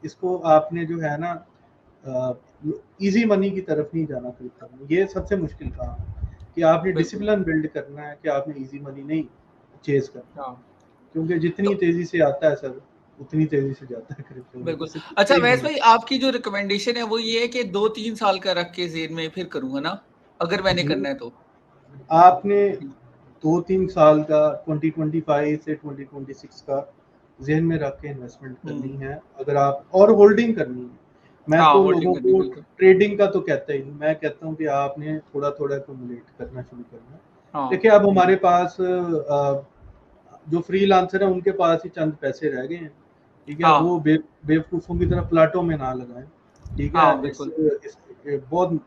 इसको आपने जो है ना इजी मनी की तरफ नहीं जाना क्रिप्टो में, ये सबसे मुश्किल काम है कि आपने बिल्कुल, डिसिप्लिन बिल्ड करना है कि आपने इजी मनी नहीं चेज करना, हाँ क्योंकि जितनी तो तेजी से आता है सर उतनी तेजी से जाता है क्रिप्टो में, बिल्कुल। बस अच्छा इतना ही वैसे होना भाई, आपकी जो रिकमेंडेशन है वो ये है कि 2-3 साल का रख के ज़ेन में फिर करूँगा ना? अगर मैंने चाहिए। करना है तो? आपने 2-3 साल का 2025 से 2026 का ज़हन में रख के इन्वेस्टमेंट करनी हुँ, है, अगर आप और होल्डिंग करनी है। मैं हाँ, तो होल्डिंग लोगों करनी को बिल्कुल। ट्रेडिंग का तो कहता ही नहीं, मैं कहता हूँ कि आपने थोड़ा-थोड़ा एक्यूमुलेट करना शुरू करना है। हाँ, देखिए अब हमारे पास जो फ्रीलांसर हैं उनके पास ही चंद पैसे रह गए हैं, ठीक है? हाँ, वो बेवकूफ़ों की तरह प्लाटों में ना लगाएँ, ठीक है? हाँ, बिल्कुल। इस बहुत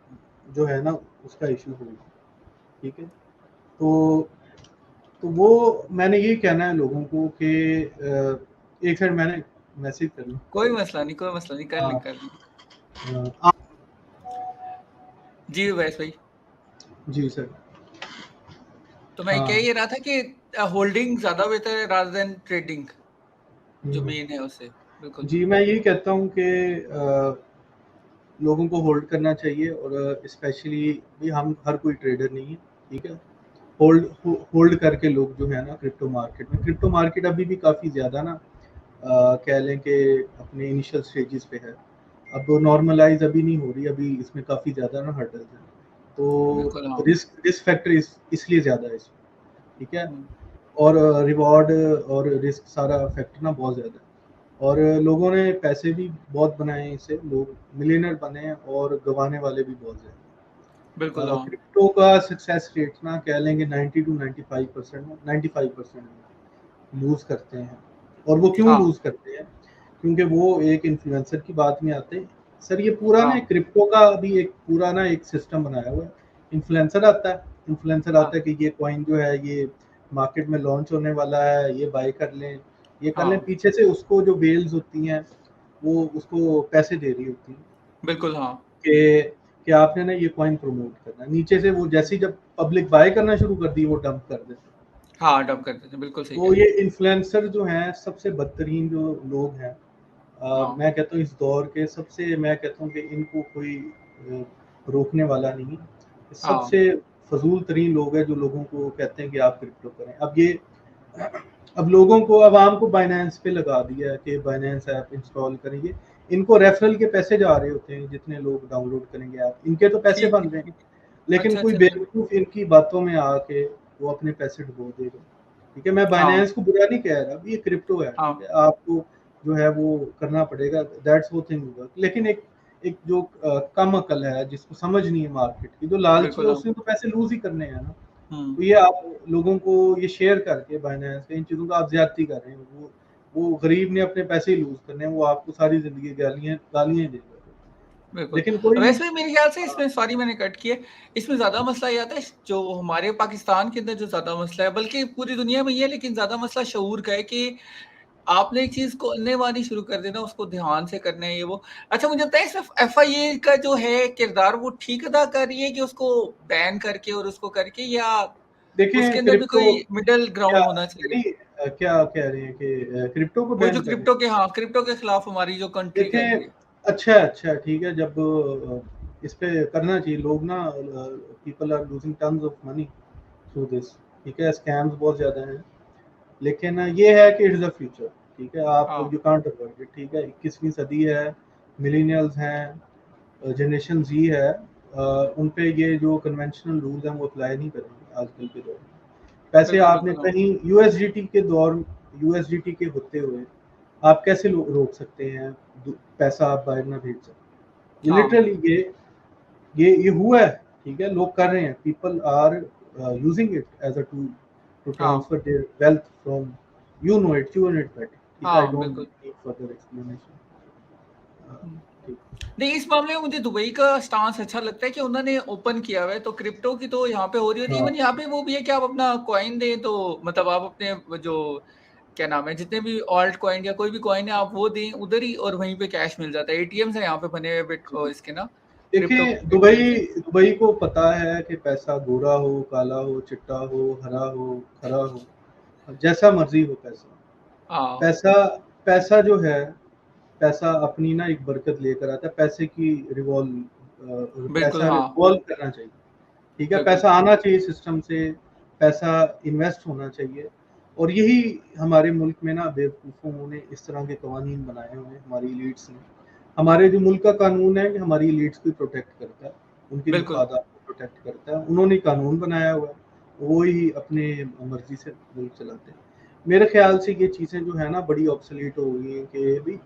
जो है ना उसका इश्यू होगा, ठीक है? तो वो मैंने ये कहना है लोगों को कि एक सेकंड मैंने मैसेज कर लूँ। कोई मसला नहीं, कोई मसला नहीं, कर लें, हाँ, कर लें। आप जी, वैस भाई। जी सर। तो मैं कह हाँ, ये रहा था कि होल्डिंग ज़्यादा बेहतर है रादर देन ट्रेडिंग, जो हुँ। मेन है उससे। बिल्कुल। जी, मैं यही कहता हूँ कि लोगों को होल्ड करना चाहिए और स्पेशली भी हम हर कोई ट्रेडर नहीं है, ठीक है? होल्ड करके लोग जो है ना क्रिप्टो मार्केट अभी भी काफ़ी ज़्यादा ना कह लें कि अपने इनिशियल स्टेजेस पे है। अब नॉर्मलाइज़ अभी नहीं हो रही, अभी इसमें काफ़ी ज़्यादा ना हर्डल्स हैं। तो बिल्कुल, हाँ। रिस्क फैक्टर इसलिए ज़्यादा है इसमें, ठीक है? हुँ, और रिवॉर्ड और रिस्क सारा फैक्टर ना बहुत ज़्यादा है। और लोगों ने पैसे भी बहुत बनाए हैं इससे, लोग मिलियनेयर बने हैं और गँवाने वाले भी बहुत ज़्यादा बिल्कुल, हैं। हाँ। क्रिप्टो का सक्सेस रेट ना कह लेंगे 90 टू 95%, 95% लूज़ करते हैं। और वो क्यों हाँ, लूज़ करते हैं? क्योंकि वो एक इन्फ्लुएंसर की बात में आते हैं। सर ये पूरा ना हाँ, क्रिप्टो का अभी एक पूरा ना एक सिस्टम बनाया हुआ है। इन्फ्लुएंसर आता हाँ, है कि ये कॉइन जो है ये मार्केट में लॉन्च होने वाला है, ये बाय कर लें, ये कर लें। हाँ। पीछे से उसको जो व्हेल्स होती हैं, वो उसको पैसे दे रही होती हैं बिल्कुल, हाँ। कि आपने ना ये कॉइन प्रमोट करना है। नीचे से वो जैसे ही जब पब्लिक बाय करना शुरू कर दी, वो डंप कर देते हैं। हाँ, डब कर देते हैं, बिल्कुल सही कह तो रहे ये हैं। इन्फ्लुएंसर जो हैं सबसे बदतरीन जो लोग हैं, हाँ, मैं कहता हूँ इस दौर के सबसे, मैं कहता हूँ कि इनको कोई रोकने वाला नहीं है। हाँ, सबसे फजूल तरीन लोग हैं जो लोगों को कहते हैं कि आप क्रिप्टो करें। अब लोगों को, आवाम को बाइनेंस पे लगा दिया है कि बाइनेंस ऐप इंस्टॉल करेंगे। इनको रेफरल के पैसे जा रहे होते हैं, जितने लोग डाउनलोड करेंगे ऐप, इनके तो पैसे ठीक है, बन रहे हैं। ठीक है। लेकिन अच्छा, कोई अच्छा, अच्छा। बेवकूफ़ इनकी बातों में आके वो अपने पैसे डुबो देगा। ठीक है, मैं हाँ, बाइनेंस को बुरा नहीं कह रहा, ये क्रिप्टो है, ठीक हाँ, है? आपको जो है वो करना पड़ेगा, दैट्स वो थिंग वर्क। लेकिन एक एक जो कम अकल है, जिसको समझ नहीं है मार्केट की, जो लालची है, बिल्कुल, हाँ। उसने तो पैसे लूज़ ही करने हैं ना। हुँ, तो ये आप लोगों को ये शेयर करके बाइनेंस पे इन चीज़ों का आप ज़्यादती कर रहे हैं। वो गरीब ने अपने पैसे ही लूज़ करने हैं, वो आपको सारी ज़िंदगी गालियाँ गालियाँ ही देगा। बिल्कुल। लेकिन कोई नहीं। वैसे भी मेरे ख़्याल से हाँ, इसमें, सॉरी मैंने कट किया, इसमें ज़्यादा मसला ये आता है जो हमारे पाकिस्तान के अंदर जो ज़्यादा मसला है, बल्कि पूरी दुनिया में ये है, लेकिन ज़्यादा मसला शऊर का है कि आपने एक चीज़ को अन्य-मानी शुरू कर देना, उसको ध्यान से करना है ये वो। अच्छा मुझे बताइए, इसमें एफआईए का जो है किरदार वो ठीक अदा कर रही है कि उसको बैन करके और उसको करके, या देखिए उसके अंदर भी क्रिप्टो कोई मिडल क्या ग्राउंड होना चाहिए? नहीं क्या कह रहे हैं कि क्रिप्टो को वो जो बैन कर रहे क्रिप्टो हैं? के, हाँ, क्रिप्टो के खिलाफ हमारी जो कंट्री कर देखें, रही है। अच्छा ठीक है, जब इस पे करना चाहिए। लोग ना people are losing tons of money through this, ठीक है? स्कैम्स बहुत ज़्यादा हैं, लेकिन ये है कि इट्स द फ्यूचर, ठीक है? आप हाँ, यू कांट अवॉइड इट, ठीक है? 21वीं सदी है, मिलेनियल्स हैं, जनरेशन जी है, उन पे ये जो कन्वेंशनल रूल्स हैं वो अप्लाई नहीं करेंगे आजकल के दौर में। पैसे बिल्कुल, आपने बिल्कुल, हाँ। कहीं यूएसडीटी के होते हुए आप कैसे रोक सकते हैं पैसा आप बाहर ना भेज सकते? ये हाँ, लिटरली ये हुआ है, ठीक है? लोग कर रहे हैं, people are using it as a tool to हाँ, transfer their wealth from, you know it better, ठीक है? आई हाँ, डोंट बिल्कुल। Need further explanation. हुँ। ठीक। नहीं, इस मामले में मुझे दुबई का स्टांस अच्छा लगता है कि उन्होंने ओपन किया हुआ है, तो क्रिप्टो की तो यहाँ पे हो रही होती है। हाँ, इवन यहाँ पे वो भी है कि आप अपना कॉइन दें तो मतलब आप अपने वो जो क्या नाम है, जितने भी ऑल्ट कॉइन या कोई भी कॉइन है आप वो दें उधर ही, और वहीं पे कैश मिल जाता है। एटीएम्स है यहाँ पे बने हुए इसके ना क्रिप्टो देखें, एटीएम्स है। दुबई को पता है कि पैसा गोरा हो, काला हो, चिट्टा हो, हरा हो, खरा हो, जैसा मर्जी हो हाँ पैसा पैसा जो है, पैसा अपनी ना एक बरकत लेकर आता है। पैसे की बिल्कुल, पैसा हाँ रिवॉल्व करना चाहिए, ठीक है। बिल्कुल पैसा आना चाहिए सिस्टम से, पैसा इन्वेस्ट होना चाहिए। और यही हमारे मुल्क में ना बेवकूफ़ों ने इस तरह के कवानीन बनाए हुए हैं, हमारी लीड्स ने। हमारे जो मुल्क का कानून है कि हमारी लीड्स को प्रोटेक्ट करता है, उनके बिल्कुल। मफादात को प्रोटेक्ट करता है। उन्होंने कानून बनाया हुआ है, वो ही अपने मर्जी से मुल्क चलाते हैं। मेरे ख्याल से ये चीज़ें जो है ना बड़ी ऑब्सोलीट हो गई हैं कि भी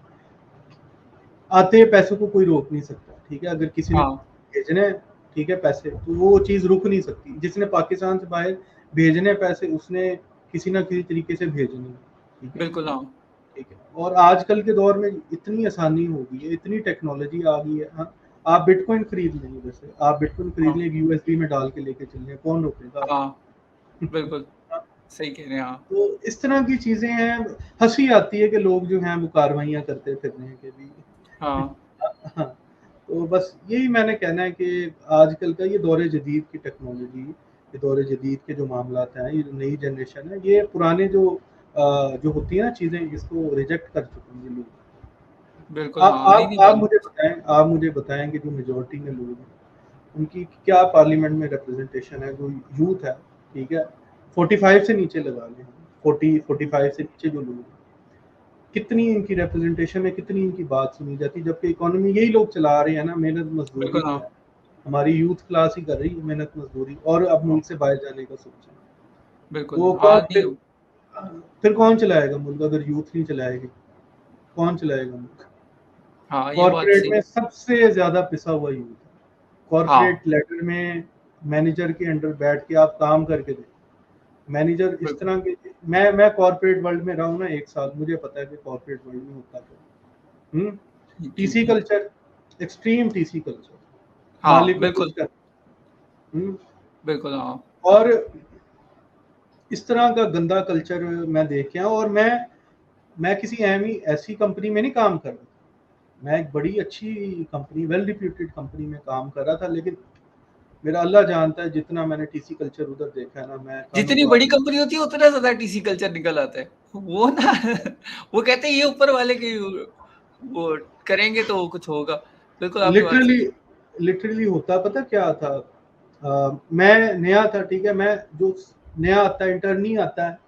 आते हैं पैसों को कोई रोक नहीं सकता, ठीक है। अगर किसी ने हाँ भेजने हैं, ठीक है, पैसे, तो वो चीज़ रुक नहीं सकती। जिसने पाकिस्तान से बाहर भेजने पैसे, उसने किसी ना किसी तरीके से भेजने हैं, ठीक है, बिल्कुल। हाँ ठीक है। और आजकल के दौर में इतनी आसानी हो गई है, इतनी टेक्नोलॉजी आ गई है। हाँ, आप बिटकॉइन खरीद लेंगे, जैसे आप बिटकॉइन खरीद हाँ लेंगे, यूएसडी में डाल के लेके चलने, कौन रोकेगा हाँ आपको? बिल्कुल सही कह रहे हैं। हाँ तो इस तरह की चीजें हैं। हंसी आती है कि लोग जो हैं वो कार्रवाइयाँ करते फिर रहे हैं कि भी हाँ हाँ। तो बस यही मैंने कहना है कि आजकल का ये दौर जदीद की टेक्नोलॉजी, ये दौर जदीद के जो मामलात हैं, ये नई जनरेशन है, ये पुराने जो होती है ना चीज़ें, इसको रिजेक्ट कर चुके हैं ये लोग। बिल्कुल। हाँ नहीं नहीं भाई। आप मुझे बताएं कि जो मेजॉरिटी में लोग हैं, उनकी क्या पार्लियामेंट में रिप्रेजेंटेशन है? जो यूथ है, ठीक है, 45 से नीचे लगा लें, 45 से नीचे जो लोग हैं, कितनी इनकी रिप्रेजेंटेशन है, कितनी इनकी बात सुनी जाती है? जबकि इकोनॉमी यही लोग चला रहे हैं ना, मेहनत मजदूरी बिल्कुल। हाँ जो है हमारी यूथ क्लास ही कर रही है, मेहनत मजदूरी, और अब हाँ मुल्क से बाहर जाने का सोच रहे हैं। बिल्कुल। वो हाँ कौन नहीं। फिर कौन चलाएगा मुल्क? अगर यूथ नहीं चलाएगी, कौन चलाएगा मुल्क? हाँ ये बात कॉर्पोरेट सही। में सबसे ज्यादा पिसा हुआ यूथ है। हाँ कॉर्पोरेट लेटर में मैनेजर के अंडर बैठ के आप काम करके देखो, मैनेजर इस बिल्कुल। तरह के। मैं कॉर्पोरेट वर्ल्ड में रहा हूँ ना 1 साल, मुझे पता है कि कॉर्पोरेट वर्ल्ड में होता क्या। जी टीसी जी। कल्चर, एक्सट्रीम टीसी कल्चर, हाँ मालिक को कुछ बिल्कुल कर। हम्म, बिल्कुल। हाँ और इस तरह का गंदा कल्चर मैं देख के आया। और मैं किसी ऐसी कंपनी में नहीं काम कर रहा था, मैं एक बड़ी अच्छी कंपनी, वेल रिप्यूटेड कंपनी में काम कर रहा था। लेकिन मेरा अल्लाह जानता है, जितना मैंने टीसी कल्चर उधर देखा है ना, मैं जितनी कानून बड़ी कंपनी होती है उतना ज्यादा टीसी कल्चर निकल आता है वो ना वो कहते हैं ये ऊपर वाले की वो करेंगे तो कुछ होगा। बिल्कुल आपकी बात सही लिटरली है। लिटरली होता पता क्या था? मैं नया था, ठीक है, मैं जो नया आता है, इंटर्नी आता है,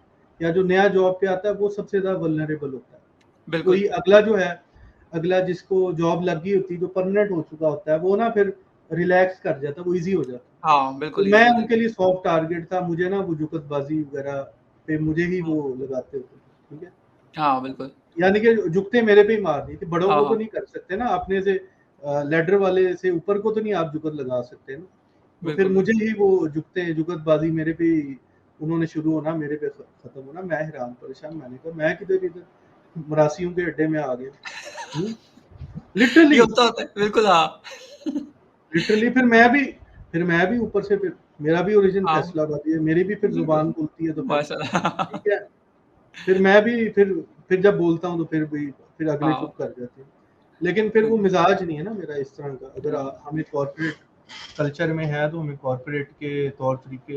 या जो नया जॉब पे आता है, वो सबसे ज्यादा वल्नरेबल होता है। बिल्कुल। कोई अगला जो है, अगला जिसको जॉब लग गई होती है, जो परमानेंट हो चुका होता है, वो ना फिर रिलैक्स कर जाता है, वो इजी हो जाता है। हाँ तो बिल्कुल मैं इजी हो उनके जाएगी। लिए सॉफ्ट टारगेट था, मुझे ना वो जुकतबाजी वगैरह पे मुझे ही हाँ वो लगाते होते थे, ठीक है। हाँ बिल्कुल। यानी कि जुकते मेरे पे ही मार दी थी। बड़ों हाँ को तो हाँ नहीं कर सकते ना, अपने से लेडर वाले से ऊपर को तो नहीं आप जुगत लगा सकते ना। तो फिर बिल्कुल मुझे बिल्कुल। ही वो जुगतबाजी मेरे पे ही उन्होंने शुरू होना, मेरे पे खत्म होना। मैं हैरान परेशान, मैंने कहा मैं किधर इधर मरासियों के अड्डे में आ गया। ये लिटरली होता है बिल्कुल। हाँ लिटरली फिर मैं भी ऊपर से, फिर मेरा भी ओरिजिन हाँ फैसलाबादी है, मेरी भी फिर बिल्कुल जुबान बोलती है, तो फिर माशाल्लाह। ठीक है। फिर मैं भी फिर जब बोलता हूँ तो फिर अगले चुप हाँ कर जाते हैं। लेकिन फिर वो बिल्कुल। मिजाज नहीं है ना मेरा इस तरह का। अगर हाँ हमें कॉर्पोरेट कल्चर में है, तो हमें कॉर्पोरेट के तौर तरीके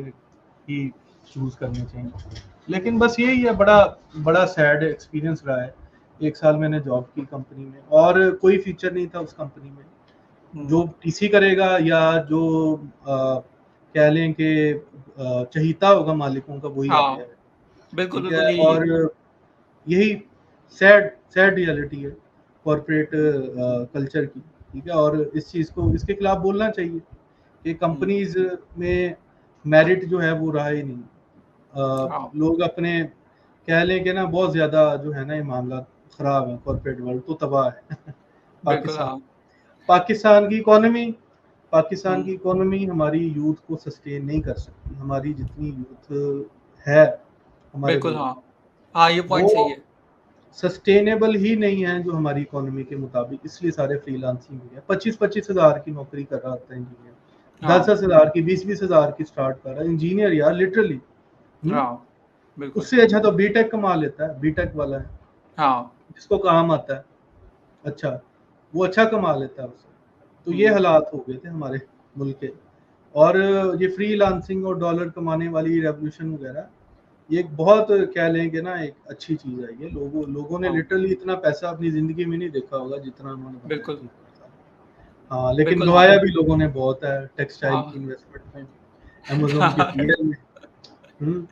ही चूज करने चाहिए। लेकिन बस यही है, बड़ा बड़ा सैड एक्सपीरियंस रहा है। 1 साल मैंने जॉब की कंपनी में, और कोई फीचर नहीं था उस कंपनी में। जो हम्म, टीसी करेगा, या जो कह लें कि चहीता होगा मालिकों का, वही आ हाँ गया है, बिल्कुल ठीक है। बिल्कुल यही है। और यही सैड सैड रियलिटी है कॉर्पोरेट कल्चर की, ठीक है। और इस चीज़ को, इसके खिलाफ बोलना चाहिए कि हम्म, कंपनीज में मेरिट जो है वो रहा ही नहीं। हाँ लोग अपने कह लें कि ना बहुत ज़्यादा जो है ना, ये मामला ख़राब है, कॉर्पोरेट वर्ल्ड तो तबाह है। बिल्कुल। पाकिस्तान हाँ पाकिस्तान की इकोनॉमी पाकिस्तान हम्म, की इकोनॉमी हमारी यूथ को सस्टेन नहीं कर सकती। हमारी जितनी यूथ है हमारे बिल्कुल। मुल्क, हाँ हाँ ये पॉइंट सही वो है। सस्टेनेबल ही नहीं है जो हमारी इकोनॉमी के मुताबिक। इसलिए सारे फ्रीलांसिंग है, 25-25 हज़ार की नौकरी कर रहा था इंजीनियर, दस हाँ दस हज़ार की, 20-20 हज़ार की स्टार्ट कर रहा है इंजीनियर यार, लिटरली। हाँ बिल्कुल। उससे अच्छा तो बीटेक कमा लेता है, बीटेक वाला है हाँ जिसको काम आता है, अच्छा वो अच्छा कमा लेता है उससे। तो ये हम्म, हालात हो गए थे हमारे मुल्क के। और ये फ्रीलांसिंग और डॉलर कमाने वाली रेवोल्यूशन वगैरह, ये एक बहुत कह लेंगे ना एक अच्छी चीज है। ये लोगों ने हाँ लिटरली इतना पैसा अपनी जिंदगी में नहीं देखा होगा जितना उन्होंने बनाया बिल्कुल 3 साल। हाँ, लेकिन बिल्कुल। हाँ गवाया भी लोगों ने बहुत है टेक्सटाइल की हाँ इन्वेस्टमेंट में, अमेजोन के हाँ, पीएल में। हम्म,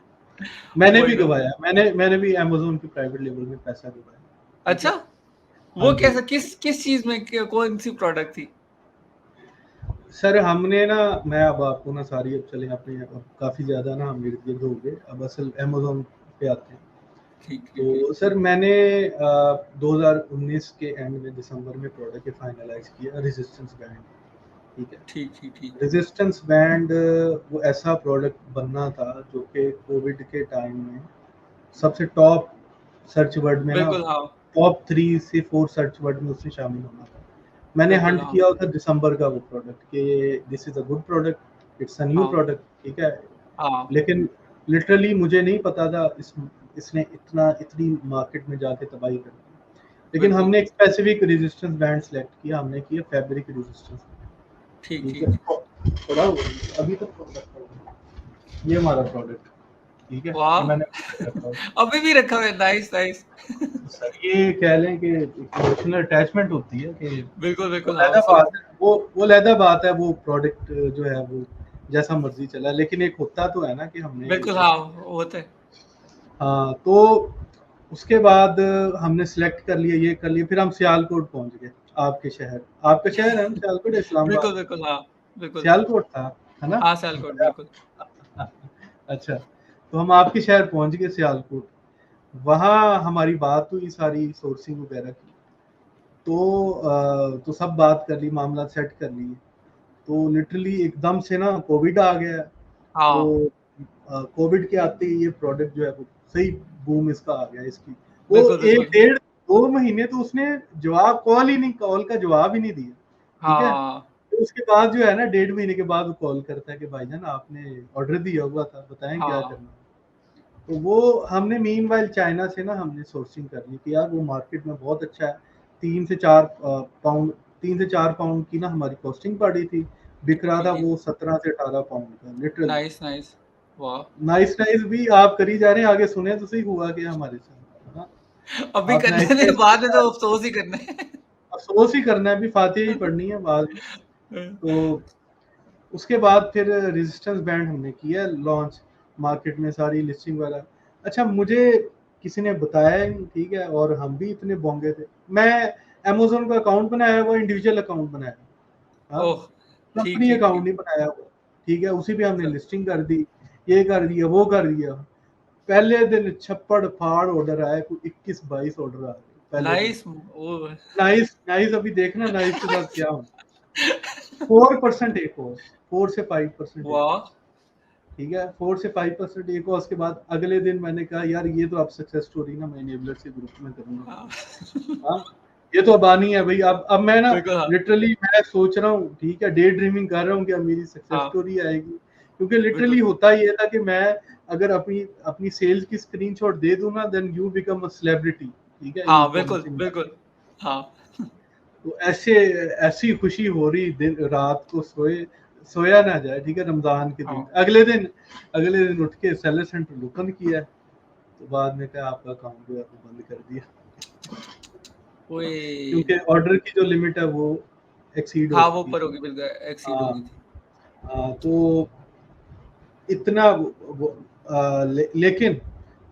मैंने वही भी ना। गवाया, मैंने भी अमेजोन की प्राइवेट लेवल में पैसा गवाया। ठीक अच्छा, है। हाँ वो जी कैसा, किस चीज में, कौन सी प्रोडक्ट थी? सर, हमने ना, मैं अब आपको ना सारी अब चले अपने अब काफी ज्यादा ना हम इर्द गिर्द हो गए, अब असल अमेजोन पे आते हैं। ठीक ठीक ठीक तो सर मैंने 2019 के एंड में दिसंबर में प्रोडक्ट फाइनलाइज किया, रेजिस्टेंस बैंड। ठीक है। ठीक ठीक ठीक। रेजिस्टेंस बैंड वो ऐसा प्रोडक्ट बनना था जो कि कोविड के टाइम में सबसे टॉप सर्च वर्ड में ना, बिल्कुल हाँ टॉप 3 से 4 सर्च वर्ड में उसने शामिल होना था। मैंने बिल्कुल। हंट हाँ किया था दिसंबर का वो प्रोडक्ट कि this is a good product, it's a new हाँ प्रोडक्ट। ठीक है। हाँ लेकिन लिटरली मुझे नहीं पता था इसने इतनी मार्केट में जाके तबाही कर दी। लेकिन बिल्कुल। हमने एक स्पेसिफिक रेजिस्टेंस बैंड सेलेक्ट किया, हमने किया फैब्रिक रेजिस्टेंस। ठीक ठीक ठीक। है। थोड़ा अभी तक प्रोडक्ट है। ये हमारा प्रोडक्ट। ठीक है, ये वाह, मैंने अभी तक रखा हुआ अभी भी रखा हुआ है, नाइस नाइस। है। सर ये कह लें कि इमोशनल अटैचमेंट होती है कि बिल्कुल वो बिल्कुल। हाँ लहदा समझ। बात है, वो लहदा बात है, वो प्रोडक्ट जो है वो जैसा मर्जी चला, लेकिन एक होता तो है ना कि हमने ये बिल्कुल हाँ, प्रोडक्ट। वो तो है। हाँ, तो उसके बाद हमने सिलेक्ट कर लिया, ये कर लिया, फिर हम सियालकोट पहुंच गए। आपके शहर, आपका शहर है ना सियालकोट, बिल्कुल इस्लामाबाद? बिल्कुल। हाँ बिल्कुल। सियालकोट था, है ना? हाँ सियालकोट बिल्कुल। अच्छा, तो हम आपके शहर पहुंच गए सियालकोट। वहाँ हमारी बात हुई सारी सोर्सिंग वगैरह की। तो सब बात कर ली, मामला सेट कर लिए। तो लिटरली एकदम से ना कोविड आ गया। हाँ तो कोविड के आते ही ये प्रोडक्ट जो है वो सही बूम इसका आ गया इसकी। वो बिल्कुल एक बिल्कुल। डेढ़ 2 महीने तो उसने जवाब, कॉल का जवाब ही नहीं दिया। ठीक है। हाँ तो उसके बाद जो है ना 1.5 महीने के बाद वो कॉल करता है कि भाईजान आपने ऑर्डर दिया हुआ था, बताएं क्या हाँ करना है। तो वो हमने मीनवाइल चाइना से ना हमने सोर्सिंग कर ली कि यार वो मार्केट में बहुत अच्छा है। 3 से 4 पाउंड 3 से 4 पाउंड की ना हमारी कॉस्टिंग पड़ी थी। बिक ठीक रहा था ठीक ठीक। वो 17 से 18 पाउंड का लिटरली। Nice nice. वाह, नाइस नाइस भी आप करी जा रहे हैं, आगे सुने तो सही हुआ कि हमारे साथ। हाँ, अभी आप करने नाइस में नाइस बाद में तो अफसोस ही करना है। अफसोस ही करना है, अभी फातिहा ही पढ़नी है बाद में। तो उसके बाद फिर रेजिस्टेंस बैंड हमने किया लॉन्च, मार्केट में सारी लिस्टिंग वाला। अच्छा, मुझे किसी ने बताया ही नहीं, ठीक है, और हम भी इतने बोंगे थे। मैं अमेजोन का अकाउंट बनाया हुआ, इंडिविजुअल अकाउंट बनाया। हाँ, ओह, ठीक कंपनी ठीक अकाउंट ठीक। नहीं बनाया हुआ। ठीक है, उसी पे हमने स- लिस्टिंग कर दी, ये कर दिया, वो कर दिया। पहले दिन छप्पड़ फाड़ ऑर्डर आया, कोई 21-22 ऑर्डर आ गए पहले दिन। नाइस। ओ, नाइस नाइस, अभी देखना नाइस के साथ क्या हो। 4% एक और, 4 से 5% एक वाह। और। ठीक है, 4 से 5% एक और। उसके बाद अगले दिन मैंने कहा यार ये तो अब सक्सेस स्टोरी ना मैं इनेबलर के ग्रुप में करूंगा। हाँ, हाँ, ये तो अब आनी है भाई। अब मैं ना बिल्कुल हाँ लिटरली मैं सोच रहा हूँ, ठीक है, डे ड्रीमिंग कर रहा हूँ कि अब मेरी सक्सेस हाँ स्टोरी आएगी। क्योंकि लिटरली बिल्कुल। होता ये था कि मैं अगर अपनी अपनी सेल्स की स्क्रीनशॉट दे दूं ना, then you become a celebrity. ठीक है, इन हाँ ई बिल्कुल कॉमर्स इंडस्ट्री। बिल्कुल। हाँ तो ऐसे ऐसी खुशी हो रही, दिन रात को सोया ना जाए। ठीक है, रमजान के दिन हाँ। अगले दिन उठ के सेलर सेंटर ओपन किया। तो बाद में क्या आपका अकाउंट जो है वो बंद कर दिया, ओए। क्योंकि ऑर्डर की जो लिमिट है वो एक्सीड हो हाँ वो चुकी ऊपर थी। होगी, बिल्कुल एक्सीड हाँ होगी थी। हाँ, तो इतना लेकिन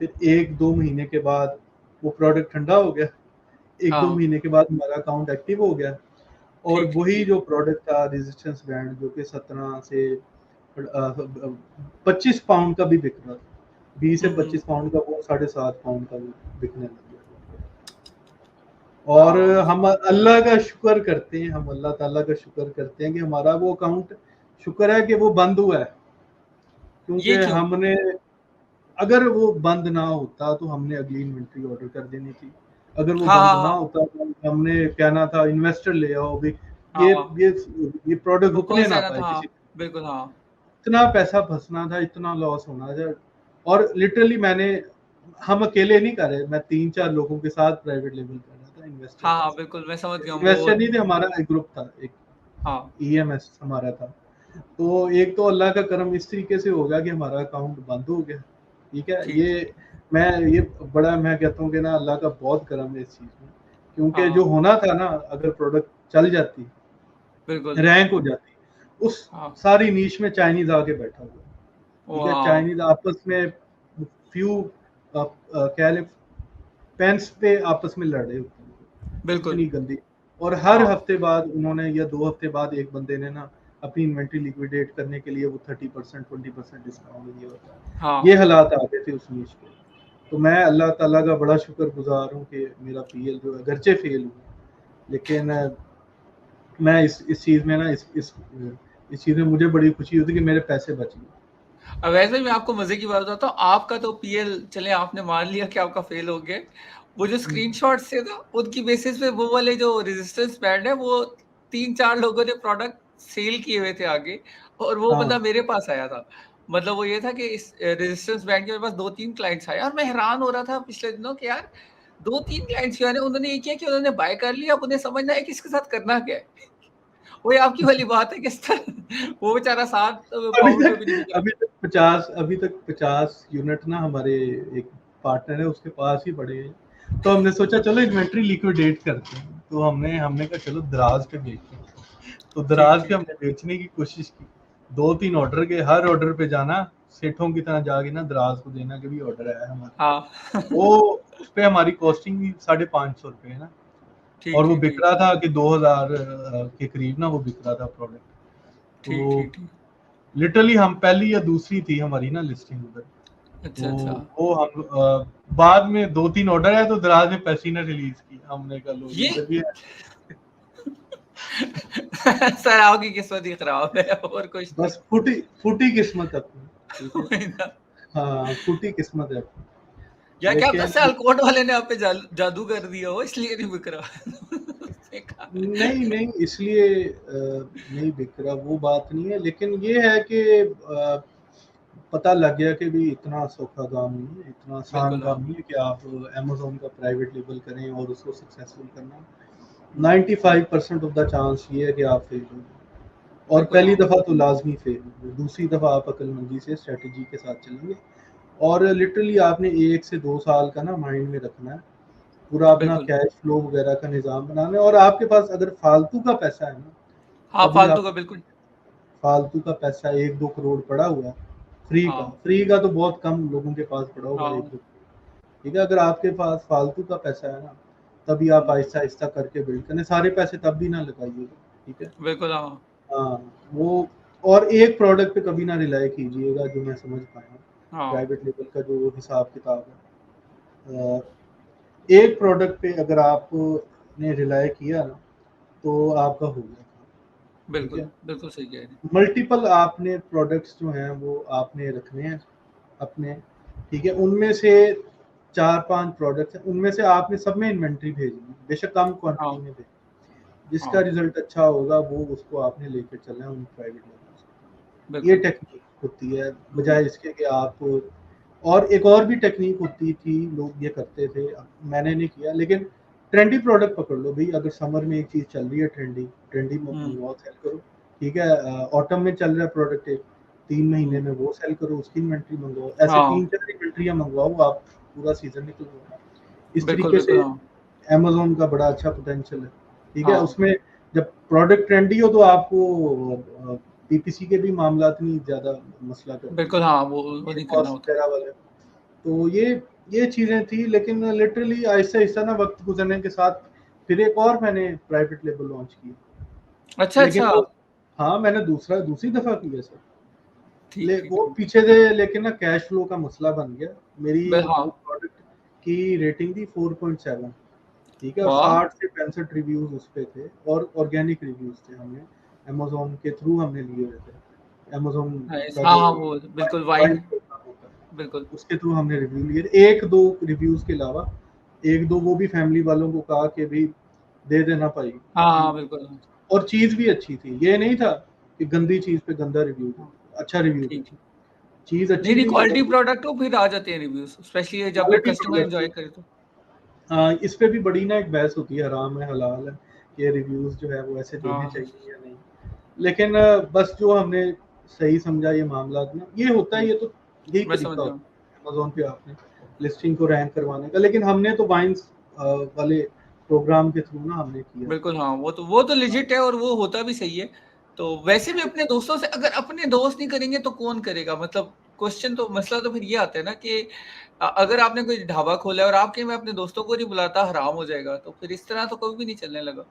फिर 1-2 महीने के बाद वो प्रोडक्ट ठंडा हो गया। एक दो हाँ महीने के बाद हमारा अकाउंट एक्टिव हो गया। और ठीक ठीक वही ठीक। जो प्रोडक्ट था रेजिस्टेंस बैंड, जो कि 17 से 25 पाउंड का भी बिक रहा था, 20 से 25 पाउंड का, वो 7.5 पाउंड का भी बिकने लग गया। और हाँ हम अल्लाह का शुक्र करते हैं, हम अल्लाह ताला का शुक्र करते हैं कि हमारा वो अकाउंट, शुक्र है कि वो बंद हुआ है। क्योंकि ये क्यों? हमने, अगर वो बंद ना होता तो हमने अगली इन्वेंट्री ऑर्डर कर देनी थी। अगर वो हाँ बंद हाँ ना हाँ होता तो हमने कहना था इन्वेस्टर ले आओ भी, ये हाँ। ये ये प्रोडक्ट वो कौन रुकने सा ना ना पाए था? किसी। हाँ बिल्कुल। हाँ इतना पैसा फंसना था, इतना लॉस होना था। और लिटरली हम अकेले नहीं कर रहे, मैं 3-4 लोगों के साथ प्राइवेट लेबल कर रहा था, इन्वेस्टर हाँ बिल्कुल मैं समझ गया हूँ वो। इन्वेस्टर नहीं थे, हमारा एक ग्रुप था, एक हाँ EMS हमारा था। तो एक तो अल्लाह का करम इस तरीके से हो गया कि हमारा अकाउंट बंद हो गया, ठीक है। ठीक। ये बड़ा मैं कहता हूँ कि ना अल्लाह का बहुत करम है इस चीज़ में, क्योंकि जो हाँ होना था ना, अगर प्रोडक्ट चल जाती, बिल्कुल। रैंक हो जाती, उस हाँ सारी नीश में चाइनीज आके बैठा हुआ, ठीक है। वाह चाइनीज आपस में फ्यू कह ले पेंस पे आपस में लड़े होते हैं, बिल्कुल। इतनी गंदी। और हर हाँ हफ्ते बाद उन्होंने या 2 हफ्ते बाद एक बंदे ने ना अपनी इन्वेंट्री लिक्विडेट करने के लिए वो 30% 20% डिस्काउंट दिया होता है। हाँ ये हालात आ गए थे उस नीश के। तो मैं अल्लाह ताला का बड़ा शुक्रगुजार हूँ कि मेरा PL जो है अगरचे फेल हुआ, लेकिन मैं इस चीज़ में ना इस चीज़ में मुझे बड़ी खुशी होती है कि मेरे पैसे बच गए। अब वैसे मैं आपको मजे की बात बताता हूँ, आपका तो PL चले आपने मान लिया कि आपका फेल हो गया, वो जो स्क्रीनशॉट से था उनकी बेसिस पे वो वाले जो रेजिस्टेंस बैंड है वो 3-4 लोगों ने प्रोडक्ट सेल किए हुए थे आगे, और वो हाँ, बंदा मेरे पास आया था। मतलब वो ये था कि इस रेजिस्टेंस बैंड के मेरे पास 2-3 क्लाइंट्स आए और मैं हैरान हो रहा था पिछले दिनों कि यार 2-3 क्लाइंट्स जो है ना उन्होंने ये किया कि उन्होंने बाय कर लिया, अब उन्हें समझना है कि इसके साथ करना क्या है। वही आपकी वाली बात है कि इस तरह वो बेचारा 7 पाउंड पे भी नहीं बिक रहा। अभी तक 50 यूनिट ना हमारे एक पार्टनर है उसके पास ही पड़े हैं। तो हमने सोचा चलो इन्वेंट्री लिक्विडेट करते हैं, तो हमने कहा चलो दराज पे बेचते हैं। तो ठीक, दराज पे ठीक, ठीक। हमने बेचने की कोशिश की, 2-3 ऑर्डर के, हर ऑर्डर पे जाना, सेठों की तरह जाके ना दराज को देना कि भी ऑर्डर आया है हमारा। हाँ। वो उस पे हमारी कॉस्टिंग भी 550 रुपए है ना, और ठीक, वो ठीक, बिक ठीक। रहा था कि 2000 के करीब ना वो बिक रहा था प्रोडक्ट। ठीक, तो ठीक, ठीक। लिटरली हम पहली या दूसरी थी हमारी ना लिस्टिंग उधर। अच्छा, तो अच्छा। वो हम बाद में 2-3 ऑर्डर है तो दराज ने पैसे ना रिलीज की, हमने कहा लो ये इधर भी है। सर आपकी किस्मत ही खराब है और कुछ नहीं। बस फूटी किस्मत अपनी, ठीक है। वही ना। हाँ, फूटी किस्मत है अपनी। या क्या पता लेकिन सियालकोट वाले ने आप पे जादू कर दिया हो इसलिए नहीं बिक रहा। उसने कहा नहीं इसलिए नहीं बिक रहा वो बात नहीं है, लेकिन ये है कि पता लग गया कि भी इतना सौखा काम नहीं है, इतना आसान बिल्कुल हाँ। काम नहीं है कि आप अमेज़न का प्राइवेट लेबल करें और उसको सक्सेसफुल करना। 95% ऑफ द चांस ये है कि आप फेल होंगे, और बिल्कुल पहली हाँ। दफ़ा तो लाज़मी फेल होंगे, दूसरी दफ़ा आप अक्लमंदी से स्ट्रैटेजी के साथ चलेंगे। और लिटरली आपने 1 से 2 साल का ना माइंड में रखना है, पूरा अपना बिल्कुल। कैश फ्लो वगैरह का निज़ाम बनाना है। और आपके पास अगर फालतू का पैसा है ना, हाँ, तभी फालतू आप का बिल्कुल। फालतू का पैसा 1-2 करोड़ पड़ा हुआ है, हाँ, फ्री का तो बहुत कम लोगों के पास पड़ा होगा हाँ। 1-2 करोड़, ठीक है। अगर आपके पास फालतू का पैसा है ना, तभी आप हुँ, आहिस्ता-आहिस्ता करके बिल्ड करें, सारे पैसे तब भी ना लगाइएगा, ठीक है। बिल्कुल हाँ। हाँ, वो और एक प्रोडक्ट पे कभी ना रिलाय कीजिएगा, जो मैं समझ पाया हूँ, हाँ, प्राइवेट लेवल का जो हिसाब-किताब है। एक प्रोडक्ट पे अगर आपने रिलाय किया ना, तो आपका हो गया काम, ठीक बिल्कुल, है। बिल्कुल सही कह रहे हैं। मल्टीपल आपने प्रोडक्ट्स जो हैं वो आपने रखने हैं अपने, ठीक है। उनमें से 4-5 प्रोडक्ट्स हैं, उनमें से आपने सब में इन्वेंट्री भेजनी है, बेशक कम क्वांटिटी हाँ, में भेजें। जिसका हाँ, रिजल्ट अच्छा होगा वो उसको आपने लेकर चलना है उन प्राइवेट लेवल से। ये बिल्कुल। टेक्निक होती है, हुँ, बजाय इसके कि आप और एक और भी टेक्निक होती थी, लोग ये करते थे, मैंने नहीं किया, लेकिन ट्रेंडी प्रोडक्ट पकड़ लो भाई। अगर समर में एक चीज़ चल रही है ट्रेंडी हुँ, मंगवाओ, सेल करो, ठीक है। ऑटम में चल रहा है प्रोडक्ट एक 3 महीने हुँ। में वो सेल करो, उसकी इन्वेंट्री मंगवाओ, ऐसे हाँ, 3-4 इन्वेंट्रियाँ मंगवाओ, आप पूरा सीज़न निकल जाएगा। इस बिल्कुल, तरीके बिल्कुल से हाँ। अमेज़न का बड़ा अच्छा पोटेंशियल है, ठीक है। हाँ, उसमें जब प्रोडक्ट ट्रेंडी हो तो आपको PPC के भी मामलात नहीं ज़्यादा मसला करते, बिल्कुल हाँ, वो ये नहीं करना कॉस्ट होता। वगैरह वाले। तो ये चीज़ें थी, लेकिन लिटरली आहिस्ता-आहिस्ता ना वक़्त गुज़रने के साथ फिर एक और मैंने प्राइवेट लेबल लॉन्च किया। अच्छा, लेकिन अच्छा। वो हाँ, मैंने दूसरी दफ़ा किया सर। ठीक, ठीक, वो ठीक। पीछे से लेकिन ना कैश फ्लो का मसला बन गया। मेरी वो हाँ, प्रोडक्ट की रेटिंग थी 4.7, ठीक है। और वाह! 60 से 65 रिव्यूज़ उस पे थे, और ऑर्गेनिक रिव्यूज़ थे, हमने अमेज़न के थ्रू हमने लिए हुए थे। Amazon nice. का हाँ, जो हाँ, वो बिल्कुल वाइड बाइंग प्रोग्राम होता है, बिल्कुल। उसके थ्रू हमने रिव्यू लिए। 1-2 रिव्यूज़ के अलावा 1-2 वो भी फैमिली वालों को कहा कि भई दे देना भाई। हाँ, हाँ, बिल्कुल। और चीज़ भी अच्छी थी, ये नहीं था कि गंदी चीज़ पे गंदा रिव्यू दे, हाँ, अच्छा रिव्यू दे। ठीक, ठीक। चीज अच्छी नहीं भी क्वालिटी प्रोडक्ट हो फिर आ जाते हैं रिव्यूज, स्पेशली जब कस्टमर एंजॉय करे तो। हाँ, इस पे भी बड़ी ना एक बहस होती है, हराम है हलाल है, कि रिव्यूज जो है वो ऐसे देने हाँ चाहिए या नहीं। लेकिन बस जो हमने सही समझा ये मामला ना, ये होता है, ये तो यही मैं समझ तरीका रहा होता हूँ। है अमेज़न पे आपने लिस्टिंग को रैंक करवाने का। लेकिन हमने तो वाइन्स वाले प्रोग्राम के थ्रू ना हमने किया। बिल्कुल हाँ, वो तो लेजिट है और वो होता भी सही है। तो वैसे भी अपने दोस्तों से, अगर अपने दोस्त नहीं करेंगे तो कौन करेगा? मतलब क्वेश्चन तो मसला तो फिर ये आता है ना कि अगर आपने कोई ढाबा खोला है और आपके में अपने दोस्तों को नहीं बुलाता, हराम हो जाएगा। तो फिर इस तरह तो कभी भी नहीं चलने लगा।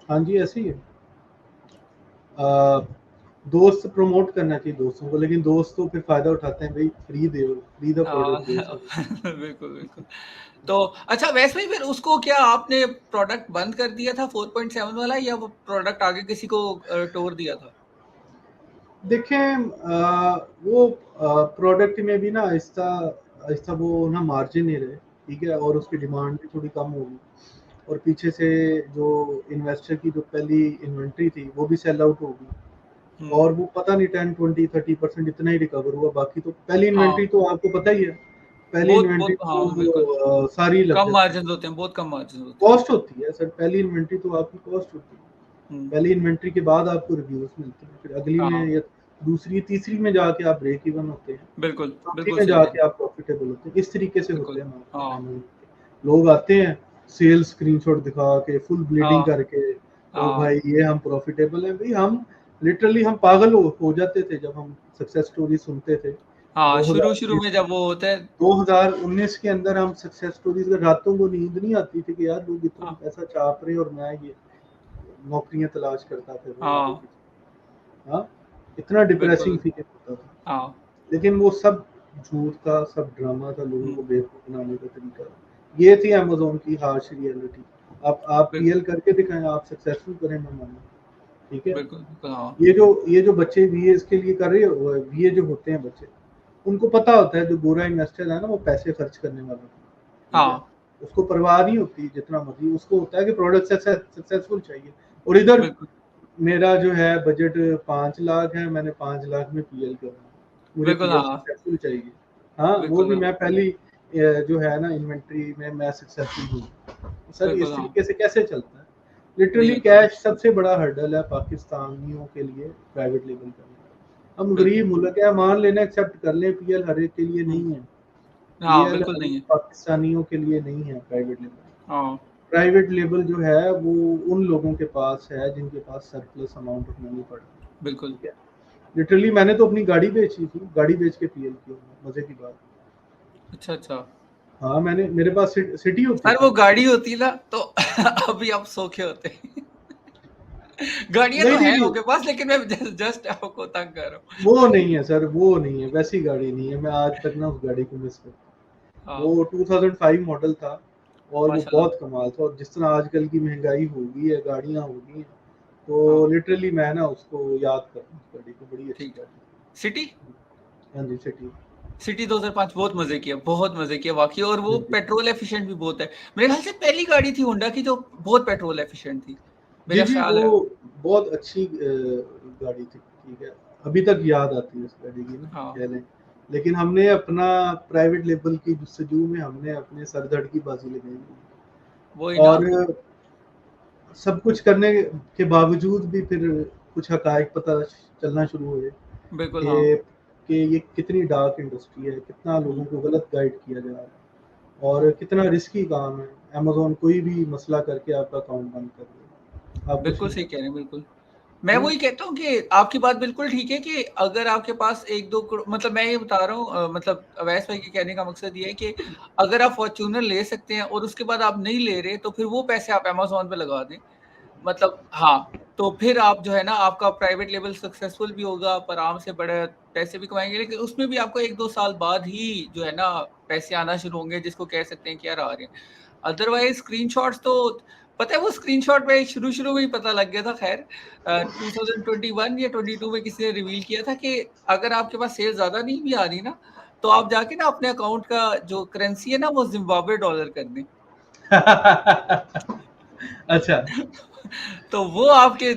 हाँ जी, ऐसे ही है। दोस्त प्रमोट करना चाहिए दोस्तों को, लेकिन दोस्त तो फिर फायदा उठाते हैं, भाई फ्री दे, फ्री द हाँ प्रोडक्ट दो सब। बिल्कुल, बिल्कुल। तो अच्छा, वैसे ही फिर उसको क्या आपने प्रोडक्ट बंद कर दिया था 4.7 वाला, या वो प्रोडक्ट आगे किसी को टोर दिया था? देखें वो प्रोडक्ट में भी ना आहिस्ता आहिस्ता वो ना मार्जिन नहीं रहे, ठीक है, और उसकी डिमांड भी थोड़ी कम होगी, और पीछे से जो इन्वेस्टर की जो पहली इन्वेंट्री थी वो भी सेल आउट होगी, हुँ। और वो पता नहीं 10-20-30% इतना ही रिकवर हुआ, बाकी तो पहली हाँ, इन्वेंट्री तो आपको पता ही है, पहली बहुत इन्वेंट्री बहुत हाँ, बिल्कुल। तो सारी लग कम जाती है, मार्जिन्स होते हैं, बहुत कम मार्जिन्स होते हैं। कॉस्ट होती है सर, पहली इन्वेंट्री तो आपकी कॉस्ट होती है, हुँ। पहली इन्वेंट्री के बाद आपको रिव्यूज मिलते हैं, फिर अगली हाँ, में या दूसरी तीसरी में जाके आप ब्रेक इवन होते हैं, बिल्कुल, चौथी बिल्कुल में सही कह रहे जाके हैं। आप प्रॉफिटेबल होते हैं। इस तरीके से होते बिल्कुल, हैं हाँ, मार्केट। लोग आते हैं सेल्स स्क्रीनशॉट दिखा के फुल ब्लीडिंग हाँ, करके, ओ हाँ, भाई ये हम प्रॉफिटेबल हैं, भाई हम लिटरली हम पागल हो जाते थे जब हम सक्सेस स्टोरी सुनते थे हाँ, शुरू-शुरू 2020 में जब वो होता है। 2019 के अंदर हम सक्सेस स्टोरीज में रातों को नींद नहीं आती थी कि यार लोग इतना हाँ, पैसा चाप रहे हैं और मैं ये नौकरियां तलाश करता फिर रहा हूँ आगे हाँ, पीछे। हाँ, इतना डिप्रेसिंग बिल्कुल, फीलिंग होता था, हाँ, लेकिन वो सब झूठ था, सब ड्रामा था, लोगों हुँ, को बेवकूफ बनाने का तरीका। ये थी अमेज़न की हार्श रियलिटी। आप बिल्कुल, पीएल करके दिखाएं, आप सक्सेसफुल करें, मैं मानूं, ठीक है। बिल्कुल, बिल्कुल, हाँ, ये जो बच्चे वीए के लिए कर रहे हो, वीए जो होते हैं बच्चे, उनको पता होता है जो गोरा इन्वेस्टर है ना वो पैसे खर्च करने वाला है, ठीक है, हाँ, उसको परवाह नहीं होती जितना मर्जी, उसको होता है कि प्रोडक्ट सक्सेसफुल चाहिए। और इधर बिल्कुल, मेरा जो है बजट 5 लाख है, मैंने 5 लाख में पीएल करना है, मुझे बिल्कुल, पीएल हाँ, सक्सेसफुल चाहिए। हाँ, वो बिल्कुल, भी हाँ, मैं पहली जो है ना इन्वेंट्री में मैं सक्सेसफुल हूँ। सर बिल्कुल, इस हाँ, तरीके से कैसे चलता है? नहीं लिटरली होता, कैश सबसे बड़ा हर्डल है पाकिस्तानियों के लिए प्राइवेट लेवल करना। हम बिल्कुल, गरीब मुल्क है, मान लेना एक्सेप्ट कर लें, पीएल हर एक के लिए हुँ, नहीं है, हाँ, पीएल बिल्कुल हर नहीं एक है, पाकिस्तानियों के लिए नहीं है प्राइवेट लेवल। हाँ, प्राइवेट लेवल जो है वो उन लोगों के पास है जिनके पास सरप्लस अमाउंट ऑफ मनी पड़ा है, बिल्कुल, ठीक है। लिटरली मैंने तो अपनी गाड़ी बेची थी, गाड़ी बेच के पीएल किया, मजे की बात। अच्छा, अच्छा। हाँ, मैंने मेरे पास सिटी होती सर थी। वो गाड़ी होती ना तो अभी आप सौखे होते। गाड़ियाँ तो नहीं नहीं हैं नहीं, आपके पास, लेकिन मैं जस्ट आपको तंग कर रहा हूँ। वो नहीं है सर, वो नहीं है, वैसी गाड़ी नहीं है, मैं आज तक ना उस गाड़ी को मिस करता हूँ। हाँ, वो 2005 मॉडल था, और वो माशाल्लाह, बहुत कमाल था, और जिस तरह आजकल की महंगाई हो गई है, गाड़ियाँ हो गई हैं, हाँ, तो लिटरली मैं ना उसको याद करता हूँ, उस गाड़ी को, बड़ी अच्छी ठीक है। गाड़ी। सिटी? हाँ जी, सिटी। सिटी 2005 बहुत मज़े किया, बहुत मज़े किया वाक़ई, और वो हाँ जी। पेट्रोल एफिशिएंट भी बहुत है। मेरे ख़्याल से पहली गाड़ी थी होंडा की जो बहुत पेट्रोल एफिशिएंट थी, जी, मेरा जी, ख़्याल वो है। बहुत अच्छी गाड़ी थी, ठीक है। अभी तक याद आती है उस गाड़ी की ना, हाँ, कह लें। लेकिन हमने अपना प्राइवेट लेवल की जस्तजू में हमने अपने सर धड़ की बाजी लगाई वही ना। और सब कुछ करने के बावजूद भी फिर कुछ हकायक पता चलना शुरू हुए बिल्कुल, हाँ। कि ये कितनी डार्क इंडस्ट्री है, कितना लोगों हुँ। को गलत गाइड किया जा रहा है, और कितना रिस्की काम है। अमेज़न कोई भी मसला करके आपका अकाउंट बंद कर देगा, आप कुछ बिल्कुल नहीं सही कर कह रहे हैं, सकते, बिल्कुल। मैं है ना? वही कहता हूँ कि आपकी बात बिल्कुल ठीक है कि अगर आपके पास 1-2 मतलब मैं ये बता रहा हूँ, मतलब अवैस भाई के कहने का मकसद ये है कि अगर आप फॉर्च्यूनर ले सकते हैं और उसके बाद आप नहीं ले रहे, तो फिर वो पैसे आप अमेज़न पे लगा दें। मतलब हाँ, तो फिर आप जो है ना, आपका प्राइवेट लेवल सक्सेसफुल भी होगा, आप आराम से बड़े पैसे भी कमाएँगे, लेकिन उसमें भी आपको 1-2 साल बाद ही जो है ना, पैसे आना शुरू होंगे, जिसको कह सकते हैं कि यार आ रहे हैं। अदरवाइज़ स्क्रीनशॉट्स तो पता है, वो स्क्रीनशॉट में शुरू-शुरू में ही पता लग गया था, ख़ैर 2021 या 22 में किसी ने रिवील किया था कि अगर आपके पास सेल ज़्यादा नहीं भी आ रही ना, तो आप जाके ना अपने अकाउंट का जो करेंसी है ना, वो ज़िम्बाब्वे डॉलर कर दें। अच्छा, तो वो आपके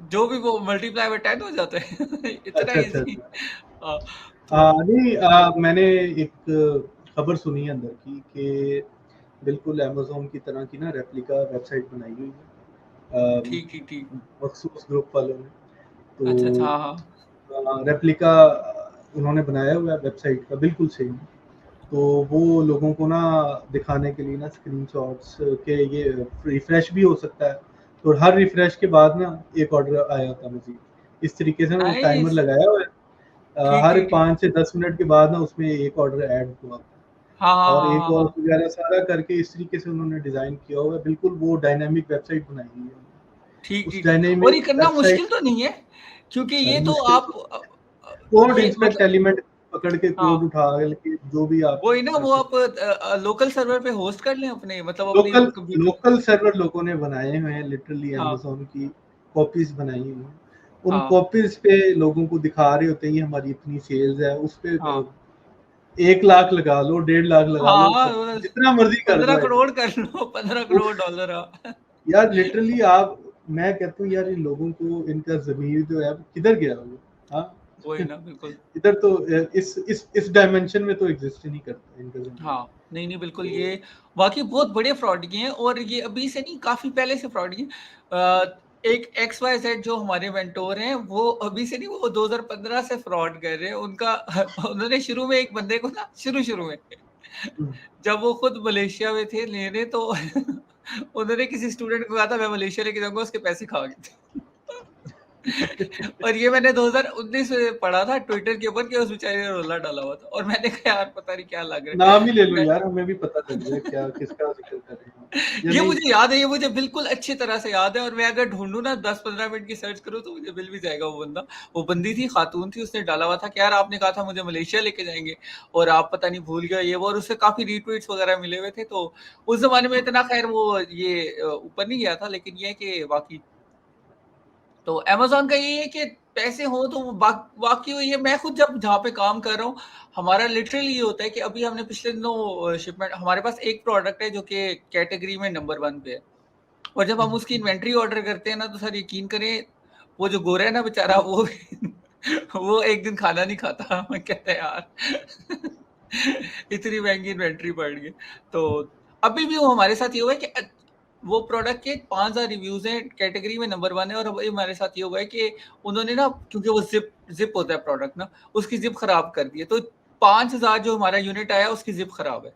जो भी वो मल्टीप्लाई बाय 10 हो जाता है इतना अच्छा, अच्छा, इजी। अच्छा। तो नहीं, मैंने एक खबर सुनी है अंदर की कि बिल्कुल अमेज़न की तरह की ना रेप्लिका वेबसाइट बनाई हुई है ठीक ठीक ठीक। मखसूस ग्रुप वालों ने। अच्छा अच्छा, तो हाँ हाँ। रेप्लिका उन्होंने बनाया हुआ है वेबसाइट का बिल्कुल सेम। तो वो लोगों को ना दिखाने के लिए ना स्क्रीनशॉट्स के ये रिफ्रेश भी हो सकता है। तो हर रिफ्रेश के बाद ना एक ऑर्डर आया था मज़ीद। इस तरीके से ना वो टाइमर नाइस। लगाया हुआ है। ठीक हर ठीक ठीक। 5 से 10 मिनट के बाद ना उसमें एक ऑर्डर ऐड हुआ हाँ हाँ और हाँ एक हाँ और हाँ। वगैरह सारा करके इस तरीके से उन्होंने डिज़ाइन किया हुआ है। बिल्कुल वो डायनामिक वेबसाइट बनाई हुई है। ठीक उस ठीक ठीक। और डायनामिक ये करना मुश्किल वेबसाइट तो नहीं है, क्योंकि ये अरे तो मुश्किल आप तो कोड ये इंस्पेक्ट मतलब एलिमेंट पकड़ के कोड हाँ उठा के जो भी आप वही ना, कर वो आप सकते लोकल सर्वर पे होस्ट कर लें अपने, मतलब अपनी लोकल कंप्यूटर। लोकल सर्वर लोगों ने बनाए हुए हैं लिटरली हाँ अमेज़न की कॉपीज़ बनाई हुई हैं। उन हाँ कॉपीज़ पे लोगों को दिखा रहे होते हैं ये हमारी इतनी सेल्स है, उस पे हाँ 1 लाख लगा लो, 1.5 लाख लगा लो, हाँ, जितना मर्ज़ी कर दो 15 आई करोड़ कर लो, 15 उफ़! करोड़ डॉलर। हाँ यार लिटरली आप मैं कहता हूँ यार इन लोगों को इनका ज़मीर जो है किधर गया वो? हाँ? वही ना, बिल्कुल। इधर तो इस डायमेंशन में तो एग्ज़िस्ट ही नहीं करता इनका ज़मीर। हाँ, नहीं, नहीं, बिल्कुल तो ये वाक़ई बहुत बड़े फ्रॉड किए हैं, और ये अभी से नहीं, काफ़ी पहले से फ्रॉड किए। एक XYZ जो हमारे मेंटोर हैं, वो अभी से नहीं, वो 2015 से फ्रॉड कर रहे हैं। उनका उन्होंने शुरू में एक बंदे को ना, शुरू-शुरू में हुँ, जब वो खुद मलेशिया में थे लेने, तो उन्होंने किसी स्टूडेंट को कहा था मैं मलेशिया लेके जाऊँगा, उसके पैसे खा गए थे। और ये मैंने 2019 में पढ़ा था ट्विटर के ऊपर कि उस बेचारे ने रोला डाला हुआ था, और मैंने कहा यार पता नहीं क्या लग रहा नाम ही ले है। लो मैं यार हमें भी पता लग जाए क्या किसका ज़िक्र कर रहे हैं या ये नहीं। मुझे याद है, ये मुझे बिल्कुल अच्छी तरह से याद है, और मैं अगर ढूँढूँ ना 10-15 मिनट की सर्च करूँ तो मुझे मिल भी जाएगा वो बंदा। वो बंदी थी, खातून थी, उसने डाला हुआ था कि यार आपने कहा था मुझे मलेशिया लेके जाएँगे, और आप पता नहीं भूल गए ये वो, और उससे काफ़ी रीट्वीट्स वगैरह मिले हुए थे। तो उस ज़माने में इतना ख़ैर वो ये ऊपर नहीं गया था, लेकिन ये है कि बाकी तो अमेज़न का ये है कि पैसे हों तो वाक़ई वो ये, मैं खुद जब जहाँ पे काम कर रहा हूँ, हमारा लिटरली ये होता है कि अभी हमने पिछले दिनों शिपमेंट, हमारे पास एक प्रोडक्ट है जो कि कैटेगरी में नंबर 1 पे है, और जब हम हुँ, उसकी इन्वेंटरी ऑर्डर करते हैं ना, तो सर यकीन करें, वो जो गोरा है ना बेचारा, वो वो एक दिन खाना नहीं खाता। मैं कहता है यार इतनी महँगी इन्वेंटरी पड़ गई। तो अभी भी वो हमारे साथ ये हुआ है कि वो प्रोडक्ट के 5000 रिव्यूज़ हैं, कैटेगरी में नंबर 1 है, और अभी हमारे साथ ये हुआ है कि उन्होंने ना, क्योंकि वो ज़िप होता है प्रोडक्ट ना, उसकी ज़िप खराब कर दी है। तो 5000 जो हमारा यूनिट आया, उसकी ज़िप खराब है,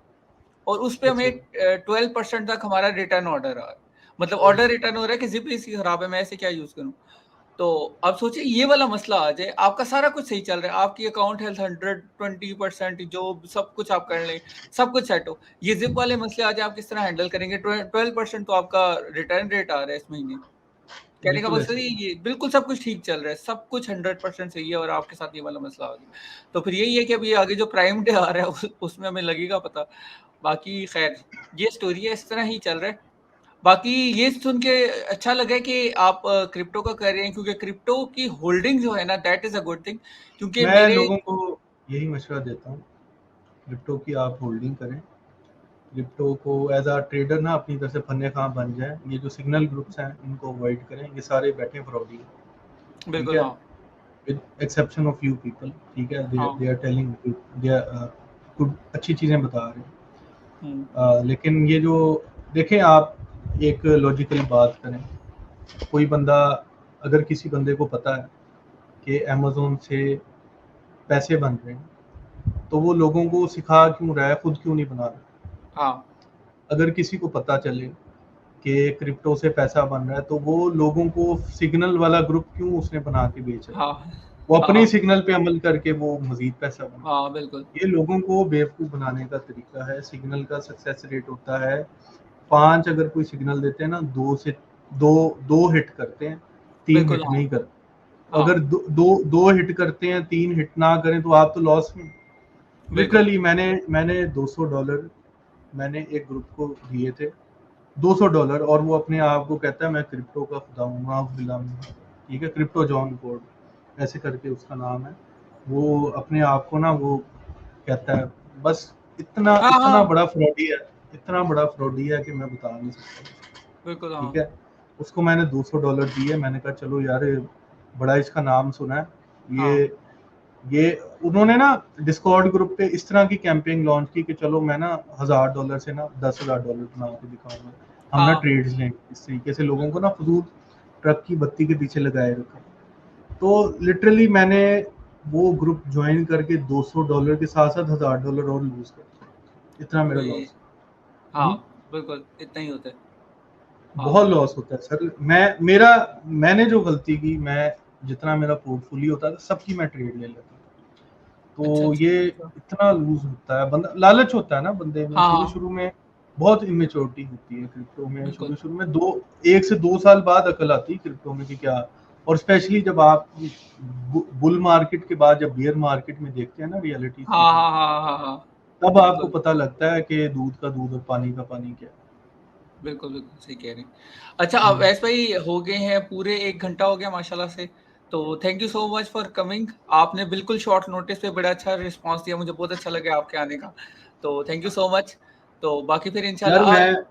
और उस पे हमें अच्छा। 12% तक हमारा रिटर्न ऑर्डर आ रहा है। मतलब ओह! ऑर्डर रिटर्न हो रहा है कि ज़िप इसकी खराब है, मैं ऐसे क्या यूज़ करूँ? तो अब सोचिए ये वाला मसला आ जाए, आपका सारा कुछ सही चल रहा है, आपकी अकाउंट हेल्थ 120% जो सब कुछ आप कर लें, सब कुछ सेट हो। ये ज़िप वाले मसले आ जाए, आप किस तरह हैंडल करेंगे? 12% तो आपका रिटर्न रेट आ रहा है इस महीने। कहने का बिल्कुल मकसद ऐसे ही। ये बिल्कुल सब कुछ ठीक चल रहा है, सब कुछ 100% सही है, और आपके साथ ये वाला मसला आ गया। तो फिर यही है कि अभी आगे जो प्राइम डे आ रहा है, उसमें हमें लगेगा पता। बाकी खैर, ये स्टोरी है, इस तरह ही चल रहा है। बाकी ये सुन के अच्छा लगा कि आप क्रिप्टो का कर रहे हैं, क्योंकि क्रिप्टो की होल्डिंग जो है ना, that is a good thing, क्योंकि मैं मेरे लोगों को यही मशवरा देता हूँ, क्रिप्टो की आप होल्डिंग करें। क्रिप्टो को एज़ अ ट्रेडर ना अपनी तरफ से फन्ने-खां बन जाएँ। ये जो सिग्नल ग्रुप्स हैं, इनको अवॉइड करें। ये सारे बैठे फ्रॉडी हैं, ठीक बिल्कुल है? हाँ, with exception of few people, ठीक है? दे हाँ, they are telling you they are good अच्छी चीज़ें बता रहे हैं। हुँ, लेकिन ये जो देखें आप एक लॉजिकल बात करें, कोई बंदा अगर किसी बंदे को पता है कि अमेज़न से पैसे बन रहे हैं, तो वो लोगों को सिखा क्यों रहा है, खुद क्यों नहीं बना रहा? हाँ, अगर किसी को पता चले कि क्रिप्टो से पैसा बन रहा है, तो वो लोगों को सिग्नल वाला ग्रुप क्यों उसने बना के बेच रहा हाँ, है? वो अपनी हाँ, सिग्नल पे अमल करके वो मज़ीद पैसा बना हाँ, बिल्कुल, ये लोगों को बेवकूफ़ बनाने का तरीका है। सिग्नल का सक्सेस रेट होता है 5 अगर कोई सिग्नल देते हैं ना 2 से 2 हिट करते हैं, 3 बिल्कुल हिट हाँ, नहीं करते। हाँ, अगर दो 2 हिट करते हैं, 3 हिट ना करें तो आप तो लॉस में। बिल्कुल, लिटरली मैंने $200 मैंने एक ग्रुप को दिए थे, $200 और वो अपने आप को कहता है मैं क्रिप्टो का खुदा हूँ, नाउज़ुबिल्लाह मिन ठीक है? क्रिप्टो जॉन कोड ऐसे करके उसका नाम है। वो अपने आप को ना वो कहता है बस इतना हाँ, इतना हाँ, बड़ा फ्रॉडी है, इतना बड़ा फ्रॉडी है कि मैं बता नहीं सकता, बिल्कुल ठीक हाँ, है? उसको मैंने $200 दिए। मैंने कहा चलो यार बड़ा इसका नाम सुना है, ये उन्होंने ना डिस्कॉर्ड ग्रुप पे इस तरह की कैंपेन लॉन्च की कि चलो मैं ना $1000 से ना $10,000 बना के दिखाऊंगा, हम ना ट्रेड्स लेंगे। इस तरीके से लोगों को ना फजूल ट्रक की बत्ती के पीछे लगाए रखा। तो लिटरली मैंने वो ग्रुप ज्वाइन करके $200 के साथ साथ $1000 और लूज कर दिया। इतना मेरा लॉस। बिल्कुल इतना ही होता है। बहुत लॉस होता है सर। मैंने जो गलती की, मैं जितना मेरा पोर्टफोलियो होता था सबकी मैं ट्रेड ले लेता था। तो ये इतना लूज होता है, बंदा लालच होता है ना बंदे में। शुरू में बहुत इमेच्योरिटी होती है क्रिप्टो में। शुरू में 1 से 2 साल बाद अकल आती है क्रिप्टो में कि क्या। और स्पेशली जब आप बुल मार्केट के बाद जब बियर मार्केट में देखते हैं ना रियलिटी, तब आपको पता लगता है कि दूध का दूध और पानी का पानी क्या है। बिल्कुल सही कह रहे हैं। अच्छा, अब वैसे भाई हो गए हैं पूरे 1 घंटा हो गया माशाल्लाह से। तो thank you so much for coming. आपने बिल्कुल शॉर्ट नोटिस पे बड़ा अच्छा रिस्पांस दिया, मुझे बहुत अच्छा लगा आपके आने का। तो थैंक यू सो मच। तो बाकी फिर इंशाल्लाह यार मैं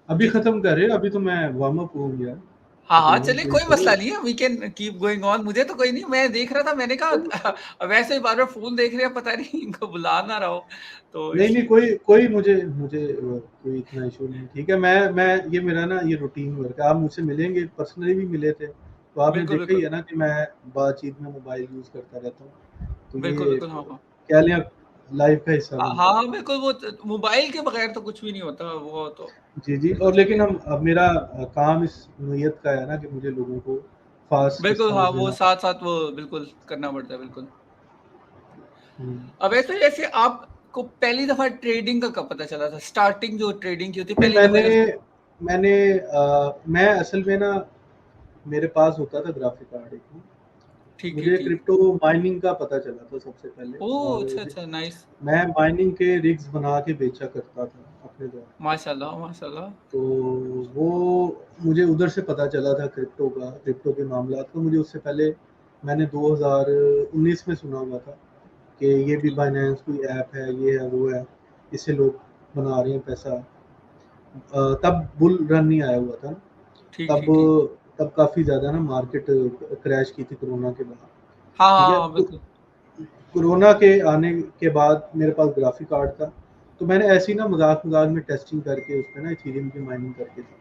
अभी खत्म कर रहे, अभी तो मैं वार्म अप हो गया। हाँ, चलिए कोई मसला नहीं है, we can keep going on. मुझे तो कोई नहीं, मैं देख रहा था, मैंने कहा वैसे ही बार-बार फोन देख रहे हैं, पता नहीं इनको बुला ना रहा हो। तो नहीं कोई मुझे कोई इतना इशू नहीं। ठीक है, मैं ये मेरा ना ये रूटीन वर्क है। आप मुझसे मिलेंगे, पर्सनली भी मिले थे, तो आपने देखा ही है ना कि मैं बातचीत में मोबाइल यूज करता रहता हूँ। तो ये क्या लिया लाइफ का हिस्सा बन गया। हाँ, बिल्कुल। वो मोबाइल के बगैर तो कुछ भी नहीं होता वो तो। जी। और लेकिन अब मेरा काम इस नोयत का है ना कि मुझे लोगों को फास्ट बिल्कुल, हाँ, रिस्पांस वो देना। साथ-साथ वो बिल्कुल करना पड़ता है, बिल्कुल। अब ऐसे जैसे आपको पहली दफा ट्रेडिंग का कब पता चला था? स्टार्टिंग जो ट्रेडिंग की होती है पहली दफा मैं असल में ना मेरे पास होता था ग्राफिक कार्ड एक। मुझे क्रिप्टो माइनिंग का पता चला था सबसे पहले। ओह, अच्छा, नाइस। मैं माइनिंग के रिग्स बना के बेचा करता था अपने द्वारा। माशाल्लाह। तो वो मुझे उधर से पता चला था क्रिप्टो के मामलात को। मुझे उससे पहले मैंने 2019 में सुना हुआ था कि ये भी बाइनेंस कोई ऐप है, ये है वो है, इससे लोग बना रहे हैं पैसा। तब बुल रन नहीं आया हुआ था। तब काफी ज्यादा ना मार्केट क्रैश की थी कोरोना के बाद। ठीक है, बिल्कुल। कोरोना के आने के बाद मेरे पास ग्राफिक कार्ड था, तो मैंने ऐसे ही ना मजाक में टेस्टिंग करके उस पे ना इथेरियम की माइनिंग करके थी।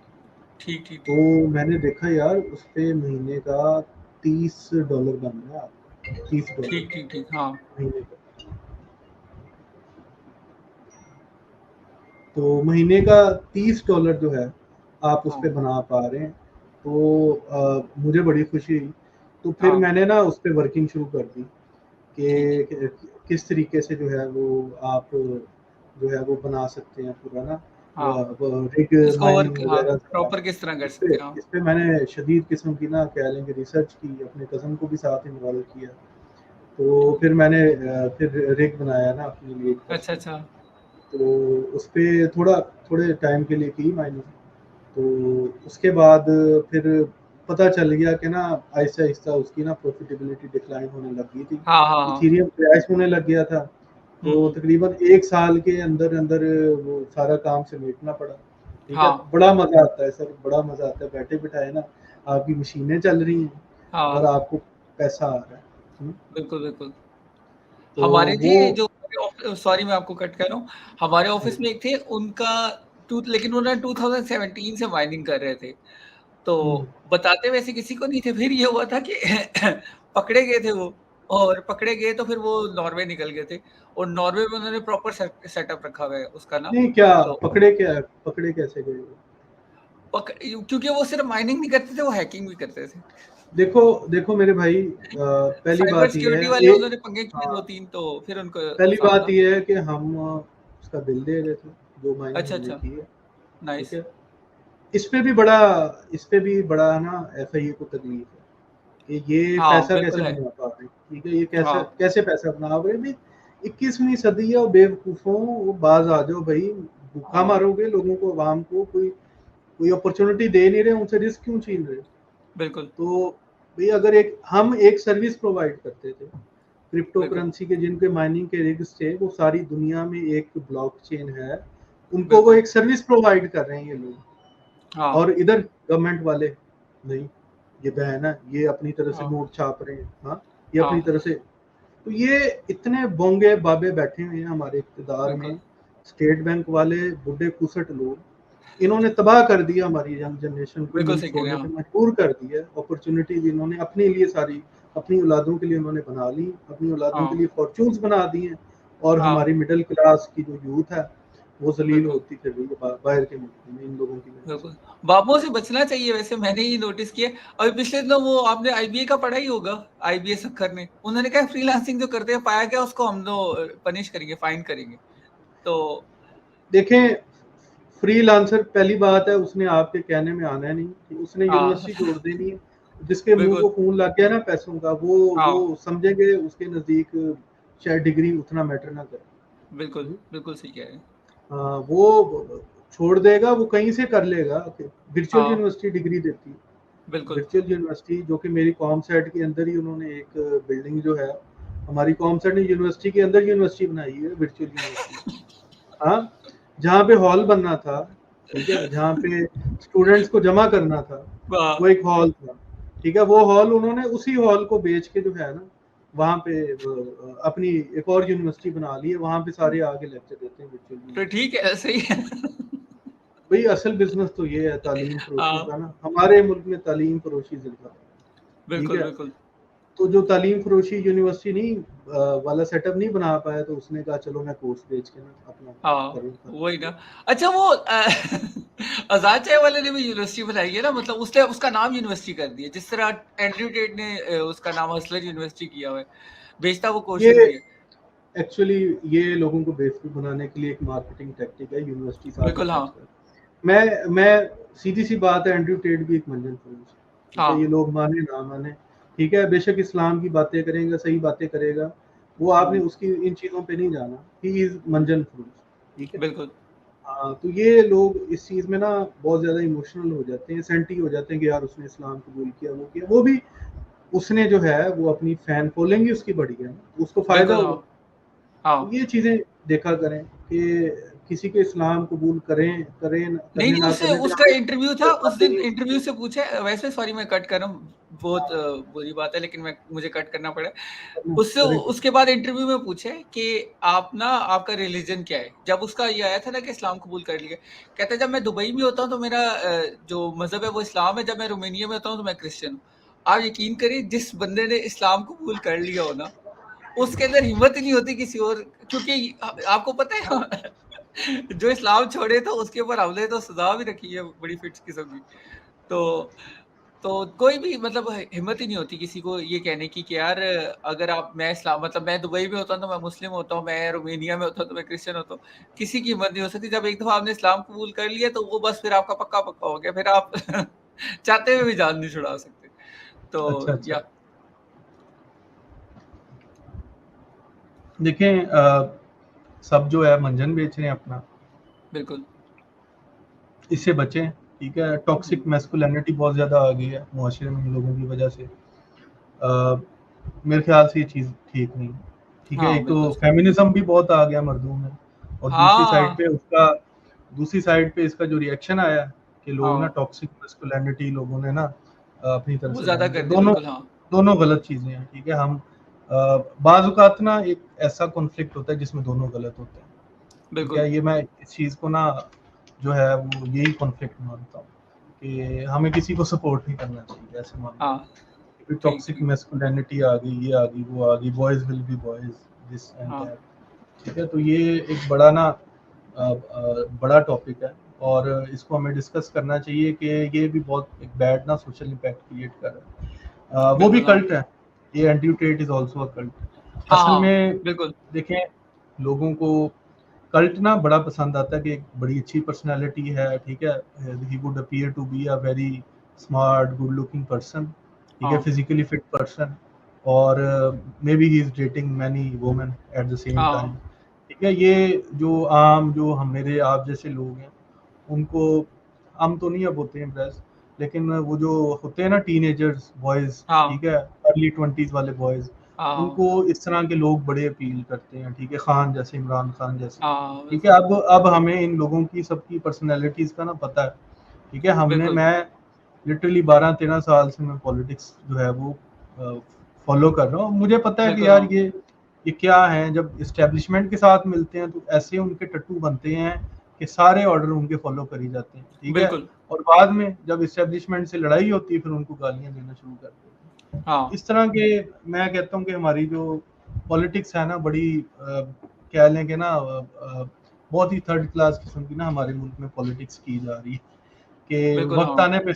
ठीक। तो मैंने देखा यार उस पे महीने का $30 बन रहा है। $30 ठीक, हाँ। महीने का। तो महीने का $30 जो है आप उस पे बना पा रहे हैं। तो मुझे बड़ी खुशी हुई। तो फिर मैंने ना उस पे वर्किंग शुरू कर दी कि किस तरीके से जो है वो आप जो है वो बना सकते हैं पूरा ना रिग माइनिंग वगैरह। प्रॉपर किस तरह कर सकते हैं। इस पे मैंने शदीद किस्म की ना कह लेंगे रिसर्च की, अपने कज़न को भी साथ इन्वॉल्व किया। तो फिर मैंने फिर रिग बनाया ना अपने लिए। अच्छा। तो उस पे थोड़े टाइम के लिए की माइनिंग। तो उसके बाद फिर पता चल गया कि ना आहिस्ता उसकी ना प्रॉफिटेबिलिटी डिक्लाइन होने लग गई थी। इथेरियम क्रैश होने लग गया था। तो तकरीबन 1 साल के अंदर वो सारा काम समेटना पड़ा। ठीक है, बड़ा मजा आता है सर, बड़ा मजा आता है। बैठे बिठाए ना आपकी मशीनें चल रही हैं और आपको पैसा आ रहा है। बिल्कुल। तो हमारे वो थे जो, सॉरी मैं आपको कट कर रहा हूँ, हमारे ऑफिस में एक थे, उनका लेकिन उन्होंने 2017 से माइनिंग कर रहे थे। तो बताते वैसे किसी को नहीं थे। फिर ये हुआ था कि पकड़े गए थे वो, और पकड़े गए तो फिर वो नॉर्वे निकल गए थे, और नॉर्वे में उन्होंने प्रॉपर सेटअप रखा हुआ है उसका ना। नहीं, क्या पकड़े कैसे गए? क्योंकि वो सिर्फ माइनिंग नहीं करते थे, वो हैकिंग भी करते थे। देखो मेरे भाई, पहली साइबर बात ये सिक्योरिटी है वाले उन्होंने पंगे किए 2-3, तो फिर उनको पहली नुकसान बात था। ये है कि हम उसका बिल दे रहे थे जो माइनिंग हमने अच्छा, की है। नाइस। ठीक है, इस पे भी बड़ा ना एफआईए को तकलीफ है कि ये पैसा कैसे बना पा रहे हैं। ठीक है, ये कैसे पैसा बना रहे हैं। 21वीं सदी है और बेवकूफों, वो बाज आ जाओ भाई। भूखा मारोगे लोगों को, आवाम को, कोई अपॉर्चुनिटी दे नहीं रहे, उनसे रिस्क क्यों छीन रहे? बिल्कुल। तो भाई अगर हम एक सर्विस प्रोवाइड करते थे क्रिप्टो करेंसी के, जिनके माइनिंग के रिग्स थे, वो सारी दुनिया में एक ब्लॉकचेन है, उनको वो एक सर्विस प्रोवाइड कर रहे हैं ये लोग। और इधर गवर्नमेंट वाले नहीं ये बहन है, ये अपनी तरह से हाँ नोट छाप रहे हैं, हाँ ये अपनी हाँ तरह से। तो ये इतने बोंगे बाबे बैठे हुए हैं हमारे इक़्तिदार में, बिल्कुल स्टेट बैंक वाले बुढ़े कुसट लोग, इन्होंने तबाह कर दिया हमारी यंग जनरेशन को, बिल्कुल मुल्क सही कह रहे छोड़ने हैं। पे हाँ मजबूर कर दिया। अपॉर्चुनिटीज इन्होंने अपने लिए सारी अपनी औलादों के लिए उन्होंने बना ली, अपनी औलादों के हाँ लिए फॉर्चून्स बना दी हैं, और हाँ हमारी मिडिल क्लास की जो यूथ है वो जलील बिल्कुल होती चल रही है बाहर के मुल्कों में इन लोगों की वजह से। बिल्कुल, बाबुओं से बचना चाहिए वैसे, मैंने ये नोटिस किया है। अभी पिछले दिनों वो आपने आईबीए का पढ़ा ही होगा, आईबीए सक्खर ने, उन्होंने कहा फ्रीलांसिंग जो करते हैं पाया गया उसको हम लोग पनिश करेंगे, फाइन करेंगे। तो देखें, फ्रीलांसर पहली बात है उसने आपके कहने में आना है नहीं, कि उसने हाँ यूनिवर्सिटी छोड़ देनी है। जिसके मुंह को बिल्कुल खून लग गया ना पैसों का, वो हाँ समझेंगे उसके नजदीक शायद डिग्री उतना मैटर ना करे। बिल्कुल बिल्कुल सही कह रहे हैं। वो छोड़ देगा, वो कहीं से कर लेगा। वर्चुअल हाँ यूनिवर्सिटी डिग्री देती है, बिल्कुल वर्चुअल यूनिवर्सिटी जो कि मेरी कॉमसेट के अंदर ही उन्होंने एक बिल्डिंग जो है, हमारी कॉमसेट ने यूनिवर्सिटी के अंदर यूनिवर्सिटी बनाई है, वर्चुअल यूनिवर्सिटी। हाँ, जहाँ पे हॉल बनना था, ठीक है, जहाँ पे स्टूडेंट्स को जमा करना था, वाह वो एक हॉल था, ठीक है। वो हॉल उन्होंने उसी हॉल को बेच के जो है ना, वहाँ पे अपनी एक और यूनिवर्सिटी बना ली है, वहाँ पे सारे आगे लेक्चर देते हैं वर्चुअल तो यूनिवर्सिटी। ठीक है, सही है। भाई असल बिजनेस तो ये है तालीम फरोशी हाँ का ना, हमारे मुल्क में तालीम फरोशी जिंदा है, ठीक बिल्कुल है। बिल्कुल तो जो तालीम फरोशी यूनिवर्सिटी नहीं वाला सेटअप नहीं बना पाया, तो उसने कहा चलो मैं कोर्स बेच के ना अपना हाँ करूँगा। वही ना। अच्छा वो आजाद चाय वाले ने भी यूनिवर्सिटी बनाई है ना, मतलब उसने उसका नाम यूनिवर्सिटी कर दिया, जिस तरह एंड्रयू टेट ने उसका नाम हसलर यूनिवर्सिटी किया हुआ है, बेचता वो ये कोर्सेज भी है। एक्चुअली ये लोगों को बेवकूफ बनाने के लिए एक मार्केटिंग टैक्टिक है, यूनिवर्सिटी आगे बिल्कुल हाँ खर्च कर। मैं सीधी सी बात है, एंड्रयू टेट भी एक मंजन फरूश है, ठीक है। ये हाँ लोग माने ना माने, ठीक है, बेशक इस्लाम की बातें करेगा, सही बातें करेगा, वो आपने उसकी इन चीज़ों पे नहीं जाना, ही इज मंजन फरूश, ठीक है। बिल्कुल हाँ, तो ये लोग इस चीज़ में ना बहुत ज़्यादा इमोशनल हो जाते हैं, सेंटी हो जाते हैं कि यार उसने इस्लाम कबूल किया, वो किया, वो भी उसने जो है वो अपनी फैन फॉलोइंग ही उसकी बढ़ी है, उसको फायदा बिल्कुल हुआ। हाँ हाँ। तो ये चीज़ें देखा करें कि किसी के इस्लाम कबूल करें करें नहीं करने नहीं, ना उससे करने से उसका हमें इंटरव्यू था उस बर्बादी दिन, नहीं होनी इंटरव्यू चाहिए। से पूछे, वैसे सॉरी मैं कट कर रहा हूँ, बहुत बुरी बात है लेकिन मैं मुझे कट करना पड़ा। करना उससे करें उसके बाद इंटरव्यू में पूछे कि आप ना आपका रिलीजन क्या है, जब उसका ये आया था ना कि इस्लाम कबूल कर लिया, कहते जब मैं दुबई में होता हूँ तो मेरा जो मजहब है वो इस्लाम है, जब मैं रोमानिया में होता हूँ तो मैं क्रिश्चियन हूँ। आप यकीन करिए, जिस बंदे ने इस्लाम कबूल कर लिया हो ना, उसके अंदर हिम्मत ही नहीं होती किसी और, क्योंकि आपको पता है जो इस्लाम छोड़े तो उसके ऊपर हमने तो सजा भी रखी है बड़ी फिट किस्म की। तो तो कोई भी मतलब हिम्मत ही नहीं होती किसी को ये कहने की कि यार अगर आप, मैं इस्लाम मतलब मैं दुबई में होता हूँ तो मैं मुस्लिम होता हूँ, मैं रोमानिया में होता हूँ तो मैं क्रिश्चियन होता हूँ। किसी की हिम्मत नहीं हो सकती, जब एक दफा आपने इस्लाम कबूल कर लिया तो वो बस फिर आपका पक्का पक्का हो गया, फिर आप चाहते हुए भी जान नहीं छुड़ा सकते। तो अच्छा अच्छा। या देखें सब जो है मंजन बेच रहे हैं अपना, बिल्कुल इससे बचें, ठीक है। टॉक्सिक मैस्कुलिनिटी बहुत ज़्यादा आ गई है मुआशरे में इन लोगों की वजह से। मेरे ख्याल से ये चीज़ ठीक नहीं, ठीक है। हाँ एक बिल्कुल तो फेमिनिज्म भी बहुत आ गया मर्दों में, और हाँ दूसरी साइड पे इसका जो रिएक्शन आया कि लोग ना हाँ टॉक्सिक मैस्कुलिनिटी लोगों ने ना अपनी तरफ वो से ज्यादा बैन कर किया। दी, दोनों बिल्कुल हाँ दोनों गलत चीज़ें हैं, ठीक है। हम बाज़ औक़ात ना एक ऐसा कॉन्फ्लिक्ट होता है जिसमें दोनों गलत होते हैं, ठीक बिल्कुल है। ये मैं इस चीज़ को ना जो है वो यही कॉन्फ्लिक्ट मानता हूँ कि हमें किसी को सपोर्ट नहीं करना चाहिए ऐसे मामलों हाँ में। ठीक टॉक्सिक ठीक मैस्कुलिनिटी आ गई, ये आ गई, वो आ गई, boys will be boys, this and हाँ दैट, ठीक है। तो ये एक बड़ा ना बड़ा टॉपिक है, और इसको हमें डिस्कस करना चाहिए कि ये भी बहुत एक बैड ना सोशल इम्पैक्ट क्रिएट कर रहा है। वो भी बिल्कुल हाँ कल्ट है, ये Andrew Tate is also a cult. हाँ असल हाँ में बिल्कुल देखें, लोगों को कल्ट ना बड़ा पसंद आता है कि एक बड़ी अच्छी पर्सनैलिटी है, ठीक है। He would appear to be a very smart good looking person, ठीक है, हाँ फिजिकली फिट पर्सन, और maybe he is dating many women at the same time, हाँ ठीक है। ये जो आम जो हम मेरे आप जैसे लोग हैं, उनको हम तो नहीं अब होते हैं इम्प्रेस, लेकिन वो जो होते हैं ना टीनेजर्स बॉयज़, हाँ ठीक है, अर्ली 20s वाले बॉयज़, हाँ उनको इस तरह के लोग बड़े अपील करते हैं, ठीक है। खान जैसे, इमरान खान जैसे, हाँ ठीक है। बिल्कुल अब हमें इन लोगों की सबकी पर्सनैलिटीज़ का ना पता है, ठीक है। बिल्कुल मैं लिटरली 12-13 साल से मैं पॉलिटिक्स जो है वो फॉलो कर रहा हूँ। मुझे पता है कि बिल्कुल यार हाँ ये क्या है, जब इस्टेब्लिशमेंट के साथ मिलते हैं तो ऐसे उनके टट्टू बनते हैं कि सारे ऑर्डर उनके फॉलो करी जाते हैं, ठीक है। बिल्कुल और बाद में जब इस्टेब्लिशमेंट से लड़ाई होती है फिर उनको गालियां देना शुरू कर देते हैं। हाँ इस तरह के मैं कहता हूँ कि हमारी जो पॉलिटिक्स है ना बड़ी कह लें कि ना बहुत ही थर्ड क्लास किस्म की ना हमारे मुल्क में पॉलिटिक्स की जा रही है कि बिल्कुल वक्त हाँ आने पे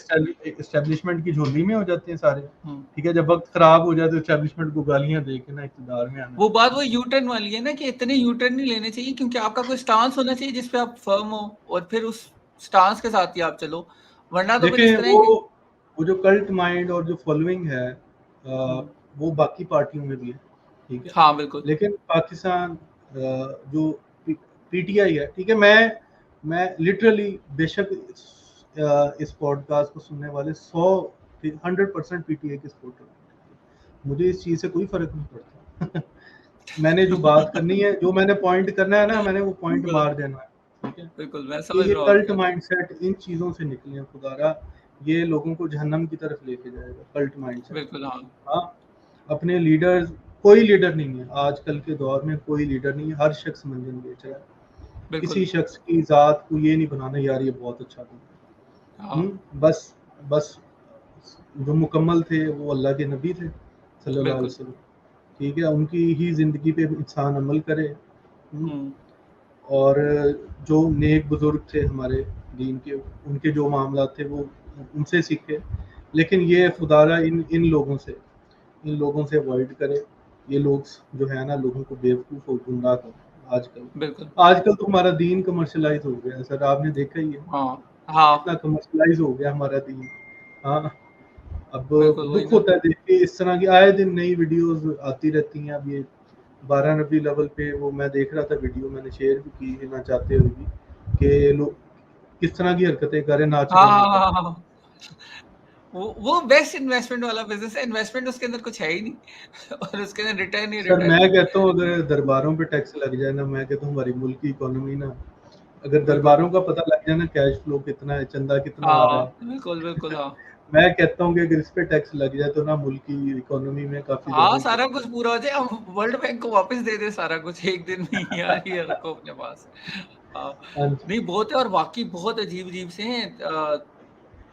इस्टेब्लिशमेंट की झोली में हो जाते हैं सारे, हम्म। ठीक है। जब वक्त खराब हो जाए तो इस्टेब्लिशमेंट को गालियां दे के ना इक़्तिदार में आना वो शुरू बात कर वो यू टर्न वाली है ना कि इतने यू टर्न नहीं लेने चाहिए, क्योंकि आपका कोई स्टांस होना चाहिए जिसपे आप फर्म हो और फिर उस स्टांस के साथ ही आप चलो, वरना तो फिर इस देखें। तरह है कि वो जो कल्ट माइंड और जो फॉलोइंग है हम्म, वो बाकी पार्टियों में भी है, ठीक है। हाँ बिल्कुल लेकिन पाकिस्तान जो पीटीआई है, ठीक है। मैं लिटरली बेशक इस पॉडकास्ट को सुनने वाले 100% पीटीआई के सपोर्टर हैं, मुझे इस चीज़ से कोई फर्क नहीं पड़ता। मैंने जो बात करनी है, जो मैंने पॉइंट करना है ना, मैंने वो पॉइंट बिल्कुल मार देना है, ठीक है। बिल्कुल मैं कि समझ ये रहा हूँ आपकी कल्ट बात। माइंडसेट इन चीज़ों से निकले हैं, खुदारा ये लोगों को जहन्नम की तरफ लेके जाएगा, कल्ट माइंडसेट। बिल्कुल हाँ हाँ, अपने लीडर्स, कोई लीडर नहीं है आजकल के दौर में, कोई लीडर नहीं है, हर शख्स मंजन बेच रहा है। किसी बिल्कुल शख्स की ज़ात को ये नहीं बनाना यार ये बहुत अच्छा बंदा हाँ है। बस जो मुकम्मल थे वो अल्लाह के नबी थे सल्लल्लाहु अलैहि बिल्कुल वसल्लम, ठीक है। उनकी ही ज़िंदगी पे इंसान अमल करे। हम्म, हम्म और जो नेक बुजुर्ग थे हमारे दीन के, उनके जो मामला थे वो उनसे सीखे। लेकिन ये बिल्कुल खुदारा इन लोगों से अवॉइड करे। ये लोग जो है ना लोगों को बेवकूफ़ और गुमराह कर रहे हैं आजकल। बिल्कुल आजकल तो हमारा दीन कमर्शलाइज हो गया है सर, आपने देखा ही है हाँ हाँ कितना कमर्शलाइज हो गया हमारा दीन। हाँ, अब बिल्कुल वही दुख ना होता है देख के, इस तरह की आए दिन नई वीडियोस आती रहती हैं। अब ये 12 रबी लेवल पे वो मैं देख रहा था वीडियो, मैंने शेयर भी की है ना चाहते हुए भी, कि लोग किस तरह की हरकतें कर रहे हैं नाच हाँ गाने हाँ पर। हाँ हाँ वो बेस्ट इन्वेस्टमेंट वाला बिजनेस है, इन्वेस्टमेंट उसके अंदर कुछ है ही नहीं और उसके अंदर रिटर्न ही सर मैं रिटर्न है। कहता हूँ अगर दरबारों पे टैक्स लग जाए ना, मैं कहता हूँ हमारी मुल्क की इकोनॉमी ना, अगर बिल्कुल दरबारों का पता लग जाए ना कैश फ्लो कितना है, चंदा कितना आ रहा हाँ बिल्कुल बिल्कुल है। हाँ मैं कहता हूँ कि अगर इस पे टैक्स लग जाए तो ना मुल्क की इकोनॉमी में काफी हाँ ज़्यादा सारा ग्रोथ कुछ है। पूरा हो जाए, हम वर्ल्ड बैंक को वापस दे दे सारा कुछ एक दिन में ही, यार ये रखो अपने पास। हाँ हाँ जी। नहीं बहुत है, और वाकई बहुत अजीब अजीब से हैं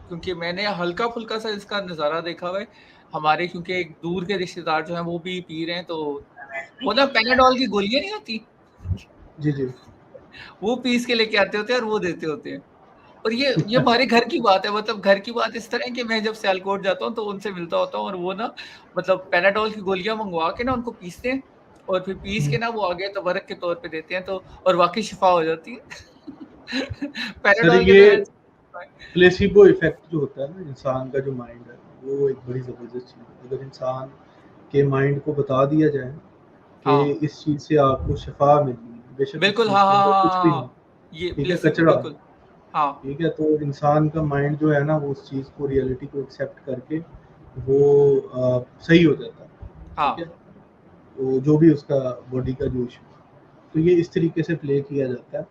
क्योंकि मैंने हल्का फुल्का सा इसका नज़ारा देखा हुआ है हमारे, क्योंकि एक दूर के रिश्तेदार जो हैं वो भी पी रहे हैं, तो वो ना पेनाडॉल की गोलियां नहीं होती, जी जी। वो पीस के लेके आते होते हैं और वो देते होते हैं। और ये हमारे घर की बात है, मतलब घर की बात इस तरह है कि मैं जब सियालकोट जाता हूँ तो उनसे मिलता होता हूँ, और वो ना मतलब पेनाडोल की गोलियां मंगवा के ना उनको पीसते हैं, और फिर पीस के ना वो आगे तबरक के तौर पे देते हैं, तो और वाकई शिफा हो जाती है। सर पेनाडोल के ये अंदर प्लेसिबो इफेक्ट जो होता है ना इंसान का, जो माइंड है वो एक बड़ी ज़बरदस्त चीज़ है। अगर इंसान के माइंड को बता दिया जाए कि हाँ इस चीज़ से आपको शिफा मिलनी है, बेशक उस बिल्कुल चीज़ हाँ के हाँ अंदर हाँ कुछ भी हाँ हो, हाँ, ये ठीक है, प्लेसिबो कचरा हो, बिल्कुल हाँ ठीक है। तो इंसान का माइंड जो है ना वो उस चीज़ को, रियलिटी को एक्सेप्ट करके वो सही हो जाता है, ठीक है। हाँ तो जो भी उसका बॉडी का जो इशू, तो ये इस तरीके से प्ले किया जाता है।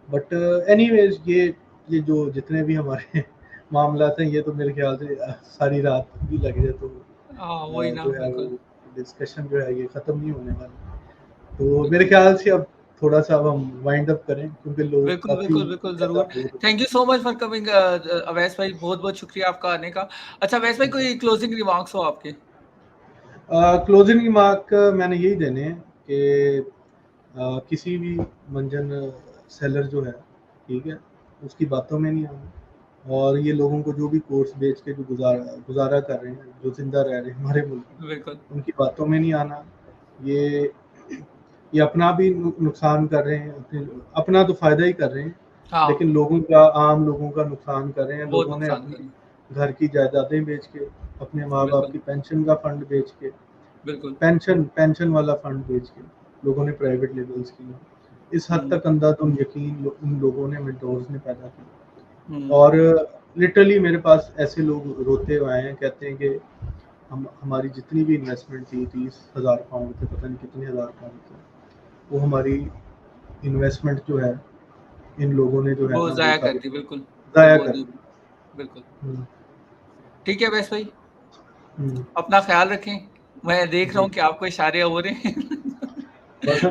बट एनीवेज ये जो जितने भी हमारे मामलात हैं, ये तो मेरे ख्याल से सारी रात भी लग जाए तो हाँ वही ना जो है वो बिल्कुल डिस्कशन जो है ये ख़त्म नहीं होने वाला। तो मेरे बिल्कुल ख्याल से अब थोड़ा सा अब हम वाइंड अप करें क्योंकि लोग बिल्कुल काफ़ी बिल्कुल बिल्कुल ज़्यादा जरूर। बोर हो थैंक यू गए। So much for coming Awais भाई, बहुत बहुत शुक्रिया आपका आने का। अच्छा अवैस भाई, कोई क्लोजिंग रिमार्क्स हो आपके? क्लोजिंग रिमार्क मैंने यही देने हैं कि किसी भी मंजन सेलर जो है, ठीक है, उसकी बातों में नहीं आना। और ये लोगों को जो भी कोर्स बेच के जो गुजारा कर रहे हैं, जो जिंदा रह रहे हैं हमारे मुल्क में, बिल्कुल उनकी बातों में नहीं आना। ये ये अपना भी नुकसान कर रहे हैं, अपना तो फ़ायदा ही कर रहे हैं, हाँ लेकिन लोगों का, आम लोगों का नुकसान कर रहे हैं। बहुत लोगों ने नुकसान अपनी करें। घर की जायदादें बेच के, अपने माँ बाप बिल्कुल की पेंशन का फंड बेच के, बिल्कुल पेंशन वाला फंड बेच के लोगों ने प्राइवेट लेबल्स किए। इस हद हम्म तक अंधाधुंध यकीन उन लोगों ने, मेंटोर्स ने पैदा किया। हम्म और लिटरली मेरे पास ऐसे लोग रोते हुए आए हैं, कहते हैं कि हमारी जितनी भी इन्वेस्टमेंट थी, 30,000 पाउंड थे, पता नहीं कितने हज़ार पाउंड थे, वो हमारी इन्वेस्टमेंट जो है इन लोगों ने जो है वो ना वो जाया कर सारी दी बिल्कुल, जब ज़ाया वो कर जब दी। बिल्कुल ठीक है वैस भाई, हम्म, अपना ख्याल रखें। मैं देख रहा जी हूँ कि आपको इशारे हो रहे हैं। बस